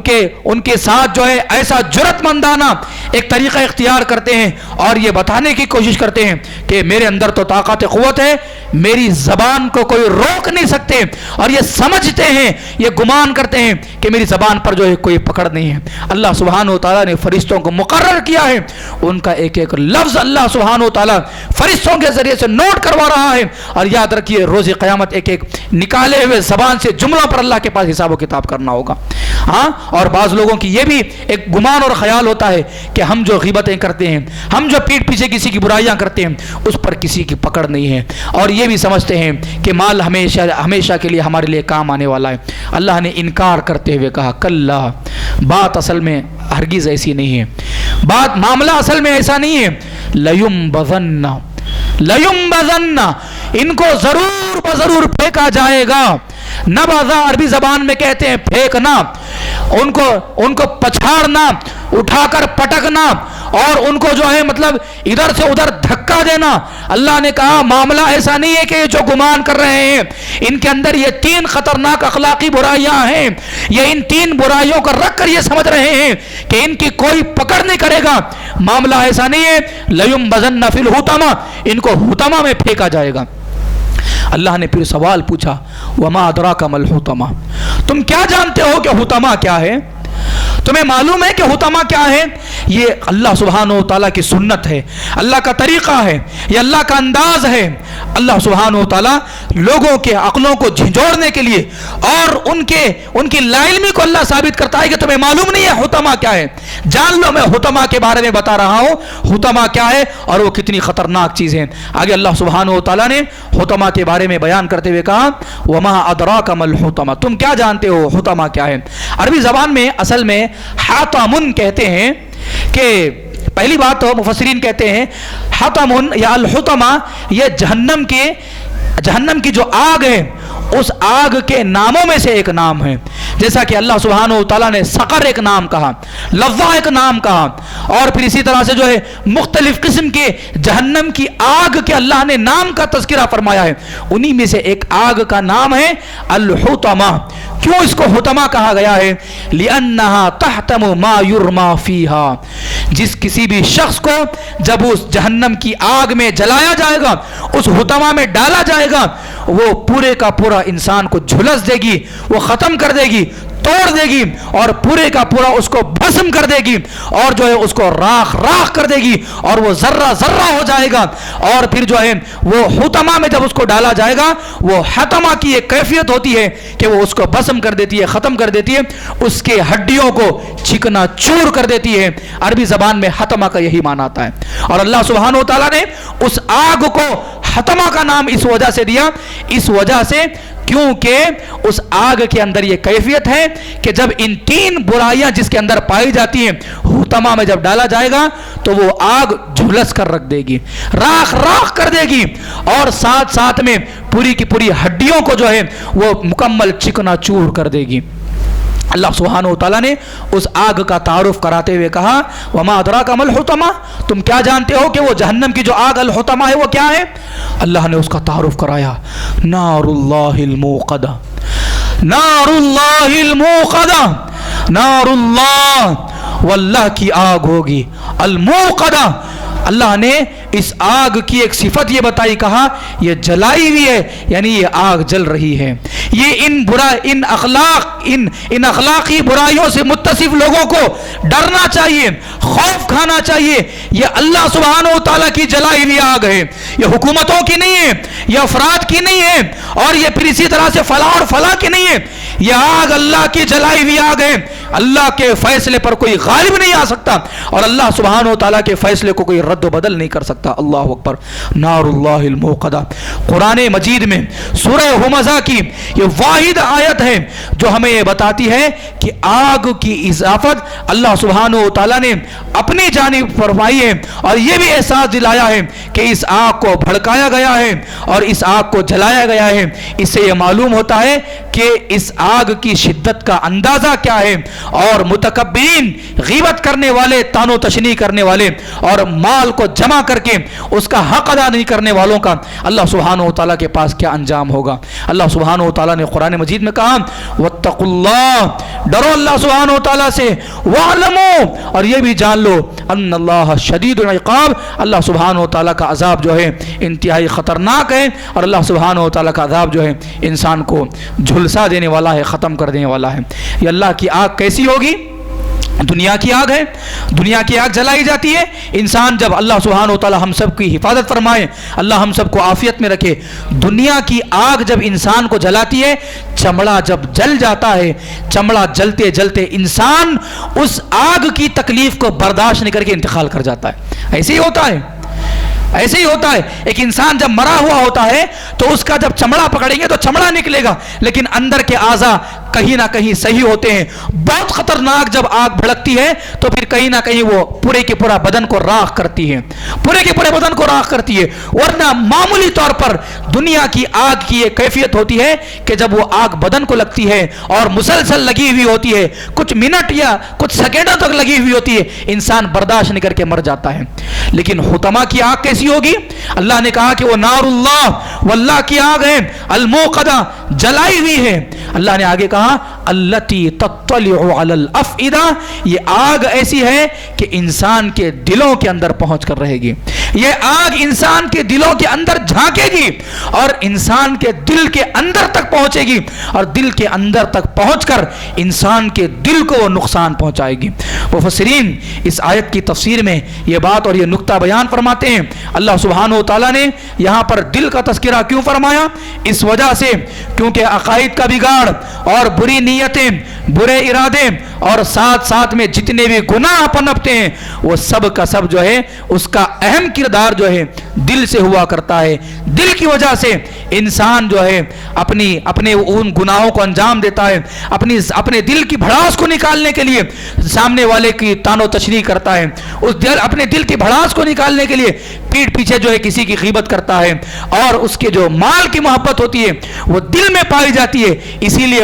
کے ساتھ جو ہے ایسا جرأت مندانہ ایک طریقہ اختیار کرتے ہیں اور یہ بتانے کی کوشش کرتے ہیں کہ میرے اندر تو طاقت قوت ہے، میری زبان کو کوئی روک نہیں سکتے. اور یہ سمجھتے ہیں، یہ گمان کرتے ہیں کہ میری زبان پر جو ہے کوئی پکڑ نہیں ہے. اللہ سبحانہ و تعالیٰ نے فرشتوں کو مقرر کیا ہے، ان کا ایک لفظ اللہ سبحانہ و تعالیٰ فرشتوں کے ذریعے سے نوٹ کروا رہا ہے. اور یاد رکھیے روز قیامت ایک نکالے ہوئے زبان سے جملوں پر اللہ کے پاس حساب و کتاب کرنا ہوگا. ہاں، اور بعض لوگوں کی یہ بھی ایک گمان اور خیال ہوتا ہے کہ ہم جو غیبتیں کرتے ہیں، ہم جو پیٹھ پیچھے کسی کی برائیاں کرتے ہیں، اس پر کسی کی پکڑ نہیں ہے. اور یہ بھی سمجھتے ہیں کہ مال ہمیشہ کے لیے ہمارے لیے کام آنے والا ہے. اللہ نے انکار کرتے ہوئے کہا کلا، بات اصل میں ہرگز ایسی نہیں ہے، معاملہ اصل میں ایسا نہیں ہے. لیمبذن، ان کو ضرور پھینکا جائے گا. نبذا عربی زبان میں کہتے ہیں پھینکنا، ان کو پچھاڑنا، اٹھا کر پٹکنا اور ان کو جو ہے مطلب ادھر سے ادھر دھکا دینا. اللہ نے کہا معاملہ ایسا نہیں ہے کہ یہ جو گمان کر رہے ہیں ان کے اندر یہ 3 خطرناک اخلاقی برائیاں ہیں، یہ ان 3 برائیوں کو رکھ کر یہ سمجھ رہے ہیں کہ ان کی کوئی پکڑ نہیں کرے گا. معاملہ ایسا نہیں ہے. لیمبذن فی الحطمہ، ان کو حطمہ میں پھینکا جائے گا. اللہ نے پھر سوال پوچھا وما ادراک ما الحطمہ، تم کیا جانتے ہو کہ حطمہ کیا ہے؟ تمہیں معلوم ہے کہ حطمہ کیا ہے؟ یہ اللہ سبحانہ و تعالیٰ کی سنت ہے، اللہ کا طریقہ ہے، یہ اللہ کا انداز ہے. اللہ سبحانہ و تعالیٰ لوگوں کے عقلوں کو جھنجھوڑنے کے لیے اور ان کی لا علمی کو اللہ ثابت کرتا ہے کہ تمہیں معلوم نہیں ہے حطمہ کیا ہے. جان لو میں حطمہ کے بارے میں بتا رہا ہوں حطمہ کیا ہے اور وہ کتنی خطرناک چیز ہے. آگے اللہ سبحانہ و تعالیٰ نے حطمہ کے بارے میں بیان کرتے ہوئے کہا وما ادراک ما الحطمہ، تم کیا جانتے ہو حطمہ کیا ہے؟ عربی زبان میں اصل میں حطمن کہتے ہیں کہ پہلی بات تو مفسرین کہتے ہیں حطمن یا الحطمہ یہ جہنم کی جو آگ ہے اس آگ کے ناموں میں سے ایک نام ہے. جیسا کہ اللہ سبحانہ و تعالیٰ نے سقر ایک نام کہا، لظہ ایک نام کہا، اور پھر اسی طرح سے جو ہے مختلف قسم کے جہنم کی آگ کے اللہ نے نام کا تذکرہ فرمایا ہے۔ انہی میں سے ایک آگ کا نام ہے الحطمہ۔ کیوں اس کو حطمہ کہا گیا ہے؟ لِأَنَّهَا تَحْتَمُ مَا يُرْمَى فِيهَا، جس کسی بھی شخص کو جب اس جہنم کی آگ میں جلایا جائے گا، اس حطمہ میں ڈالا جائے گا، وہ پورے کا پورا انسان کو جھلس دے گی، وہ ختم کر دے گی، توڑ دے گی، اور پورے کا پورا اس کو بھسم کر دے گی، اور جو ہے اس کو راکھ راکھ کر دے گی، اور وہ ذرہ ذرہ ہو جائے گا۔ اور پھر جو ہے وہ حطمہ میں جب اس کو ڈالا جائے گا، وہ حطمہ کی ایک کیفیت ہوتی ہے کہ وہ اس کو بھسم کر دیتی ہے، ختم کر دیتی ہے، اس کے ہڈیوں کو چکنا چور کر دیتی ہے۔ عربی زبان میں حطمہ کا یہی معنی آتا ہے، اور اللہ سبحانہ و تعالیٰ نے اس آگ کو حطمہ کا نام اس وجہ سے دیا، اس وجہ سے کیونکہ اس آگ کے اندر یہ کیفیت ہے کہ جب ان تین برائیاں جس کے اندر پائی جاتی ہیں حطمہ میں جب ڈالا جائے گا تو وہ آگ جھلس کر رکھ دے گی، راکھ راکھ کر دے گی، اور ساتھ ساتھ میں پوری کی پوری ہڈیوں کو جو ہے وہ مکمل چکنا چور کر دے گی۔ اللہ سبحانہ و تعالیٰ نے اس آگ کا تعارف کراتے ہوئے کہا وَمَا أَدْرَاكَ مَا الْحُطَمَةُ، تم کیا جانتے ہو کہ وہ جہنم کی جو آگ الحطمہ ہے وہ کیا ہے؟ اللہ نے اس کا تعارف کرایا، نار اللہ الموقدہ، نار اللہ الموقدہ، نار اللہ، واللہ کی آگ ہوگی، الموقدہ، اللہ نے اس آگ کی ایک صفت یہ بتائی، کہا یہ جلائی ہوئی ہے، یعنی یہ آگ جل رہی ہے۔ یہ ان اخلاقی برائیوں سے متصف لوگوں کو ڈرنا چاہیے، خوف کھانا چاہیے۔ یہ اللہ سبحانہ و تعالیٰ کی جلائی ہوئی آگ ہے، یہ حکومتوں کی نہیں ہے، یہ افراد کی نہیں ہے، اور یہ پھر اسی طرح سے فلاں اور فلاں کی نہیں ہے، یہ آگ اللہ کی جلائی ہوئی آگ ہے۔ اللہ کے فیصلے پر کوئی غالب نہیں آ سکتا، اور اللہ سبحانہ و تعالیٰ کے فیصلے کو کوئی رد و بدل نہیں کر سکتا۔ اللہ اکبر، نار اللہ الموقدہ۔ قرآن مجید میں سورہ ہمزہ کی یہ واحد آیت ہے جو ہمیں یہ بتاتی ہے کہ آگ کی اضافت اللہ سبحانہ و تعالیٰ نے اپنی جانب فرمائی ہے، اور یہ بھی احساس دلایا ہے کہ اس آگ کو بھڑکایا گیا ہے اور اس آگ کو جلایا گیا ہے۔ اس سے یہ معلوم ہوتا ہے کہ اس آگ کی شدت کا اندازہ کیا ہے، اور متکبرین، غیبت کرنے والے، تان و تشنیع کرنے والے، اور مال کو جمع کر کے اس کا حق ادا نہیں کرنے والوں کا اللہ سبحانہ و تعالیٰ کے پاس کیا انجام ہوگا۔ اللہ سبحانہ و تعالیٰ نے قرآن مجید میں کہا واتقوا اللہ، ڈرو اللہ سبحانہ و تعالیٰ سے، واعلموا، اور یہ بھی جان لو ان اللہ شدید العقاب، اللہ سبحانہ و تعالیٰ کا عذاب جو ہے انتہائی خطرناک ہے، اور اللہ سبحانہ و تعالیٰ کا عذاب جو ہے انسان کو جھلسا دینے والا ہے، ختم کر دینے والا ہے۔ یہ اللہ کی آگ کیسی ہوگی؟ دنیا کی آگ ہے، دنیا کی آگ جلائی جاتی ہے۔ انسان جب اللہ سبحانہ و تعالی ہم سب کی حفاظت فرمائے، اللہ ہم سب کو عافیت میں رکھے، دنیا کی آگ جب انسان کو جلاتی ہے، چمڑا جب جل جاتا ہے، چمڑا جلتے جلتے انسان اس آگ کی تکلیف کو برداشت نہیں کر کے انتقال کر جاتا ہے۔ ایسے ہی ہوتا ہے، ایسے ہی ہوتا ہے۔ ایک انسان جب مرا ہوا ہوتا ہے تو اس کا جب چمڑا پکڑیں گے تو چمڑا نکلے گا، لیکن اندر کے اعضاء کہیں نہ کہیں صحیح ہوتے ہیں۔ بہت خطرناک جب آگ بھڑکتی ہے تو پھر کہیں نہ کہیں وہ پورے کے پورا بدن کو راکھ کرتی ہے، پورے کے پورے بدن کو راکھ کرتی ہے۔ ورنہ معمولی طور پر دنیا کی آگ کی یہ کیفیت ہوتی ہے کہ جب وہ آگ بدن کو لگتی ہے اور مسلسل لگی ہوئی ہوتی ہے، کچھ منٹ یا کچھ سیکنڈوں تک لگی ہوئی ہوتی ہے، انسان برداشت نہیں کر کے مر جاتا ہے۔ لیکن حطمہ کی آگ کیسی ہوگی؟ اللہ نے کہا کہ وہ نار اللہ، واللہ کی آگ ہے، الموقدہ، جلائی ہوئی ہے۔ اللہ نے آگے کہا التی تطلع علی الافئدہ، یہ آگ ایسی ہے کہ انسان کے دلوں کے اندر پہنچ کر رہے گی۔ یہ آگ انسان کے دلوں کے اندر جھانکے گی اور انسان کے دل کے اندر تک پہنچے گی، اور دل کے اندر تک پہنچ کر انسان کے دل کو نقصان پہنچائے گی۔ مفسرین اس آیت کی تفسیر میں یہ بات اور یہ نقطہ بیان فرماتے ہیں، اللہ سبحانہ و تعالیٰ نے یہاں پر دل کا تذکرہ کیوں فرمایا؟ اس وجہ سے کیونکہ عقائد کا بگاڑ اور بری نیتیں، برے ارادے اور ساتھ ساتھ میں جتنے بھی گناہ پنپتے ہیں وہ سب کا سب جو ہے اس کا اہم کردار جو ہے دل سے ہوا کرتا ہے۔ دل کی وجہ سے انسان جو ہے اپنے ان گناہوں کو انجام دیتا ہے، اپنے دل کی بھڑاس کو نکالنے کے لیے سامنے والے کی تان و تشریح کرتا ہے، اپنے دل کی بھڑاس کو نکالنے کے لیے پیٹھ پیچھے جو ہے کسی کی غیبت کرتا ہے، اور اس کے جو مال کی محبت ہوتی ہے وہ دل میں پائی جاتی ہے، اسی لیے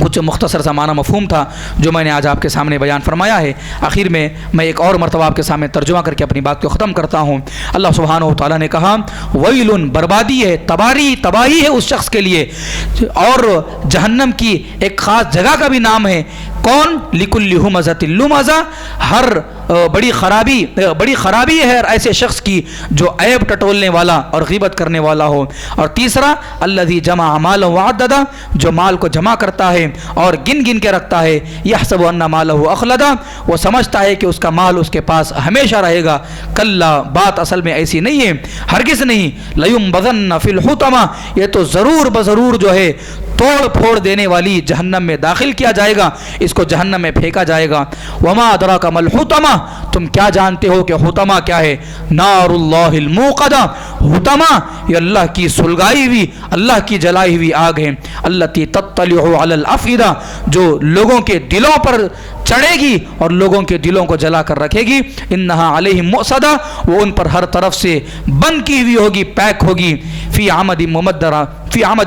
کچھ مختصر سا معنی مفہوم تھا جو میں نے آج آپ کے سامنے بیان فرمایا ہے۔ آخر میں ایک اور مرتبہ آپ کے سامنے ترجمہ کر کے اپنی بات کو ختم کرتا ہوں۔ اللہ سبحانہ و تعالیٰ نے کہا ویل، بربادی ہے، تباہی ہے اس شخص کے لیے، اور جہنم کی ایک خاص جگہ کا بھی نام ہے۔ کون؟ لکل ہمزۃ لمزہ، ہر بڑی خرابی ہے ہر ایسے شخص کی جو عیب ٹٹولنے والا اور غیبت کرنے والا ہو۔ اور تیسرا الذی جمع مالہ وعددہ، جو مال کو جمع کرتا ہے اور گن کے رکھتا ہے۔ یحسب ان مالہ اخلدہ، وہ سمجھتا ہے کہ اس کا مال اس کے پاس ہمیشہ رہے گا۔ کلا، بات اصل میں ایسی نہیں ہے، ہرگز نہیں۔ لیمبذن فی الحطمہ، یہ تو ضرور بضرور جو ہے توڑ پھوڑ دینے والی جہنم میں داخل کیا جائے گا، اس کو جہنم میں پھینکا جائے گا۔ وما ادراک ما الحطمہ، تم کیا جانتے ہو کہ حطمہ کیا ہے؟ نار اللہ الموقدہ، حطمہ یہ اللہ کی سلگائی ہوئی، اللہ کی جلائی ہوئی آگ ہے۔ التی تطلع علی الافئدہ، جو لوگوں کے دلوں پر چڑھے گی اور لوگوں کے دلوں کو جلا کر رکھے گی۔ انہا علیہم مؤصدہ، وہ ان پر ہر طرف سے بند کی ہوئی ہوگی، پیک ہوگی۔ فی عمد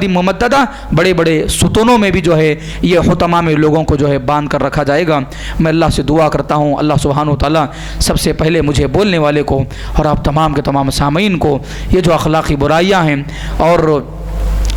ممددہ، بڑے بڑے ستونوں میں بھی جو ہے یہ حطمہ میں لوگوں کو جو ہے باندھ کر رکھا جائے گا۔ میں اللہ سے دعا کرتا ہوں اللہ سبحانہ و تعالیٰ سب سے پہلے مجھے بولنے والے کو اور آپ تمام کے تمام سامعین کو یہ جو اخلاقی برائیاں ہیں اور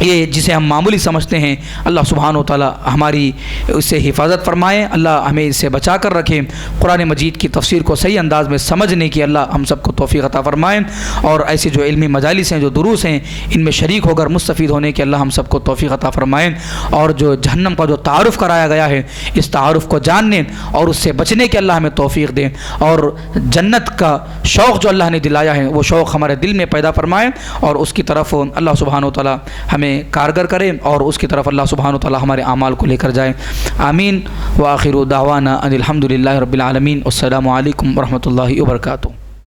یہ جسے ہم معمولی سمجھتے ہیں، اللہ سبحانہ و تعالیٰ ہماری اس سے حفاظت فرمائے، اللہ ہمیں اس سے بچا کر رکھے۔ قرآن مجید کی تفسیر کو صحیح انداز میں سمجھنے کی اللہ ہم سب کو توفیق عطا فرمائے، اور ایسے جو علمی مجالس ہیں، جو دروس ہیں، ان میں شریک ہو کر مستفید ہونے کی اللہ ہم سب کو توفیق عطا فرمائے، اور جو جہنم کا جو تعارف کرایا گیا ہے اس تعارف کو جاننے اور اس سے بچنے کی اللہ ہمیں توفیق دے، اور جنت کا شوق جو اللہ نے دلایا ہے وہ شوق ہمارے دل میں پیدا فرمائے، اور اس کی طرف اللہ سبحانہ و تعالیٰ ہمیں کارگر کرے، اور اس کی طرف اللہ سبحانہ و تعالیٰ ہمارے اعمال کو لے کر جائے۔ آمین۔ وآخر دعوانا ان الحمد للہ رب العالمین۔ السلام علیکم ورحمۃ اللہ وبرکاتہ۔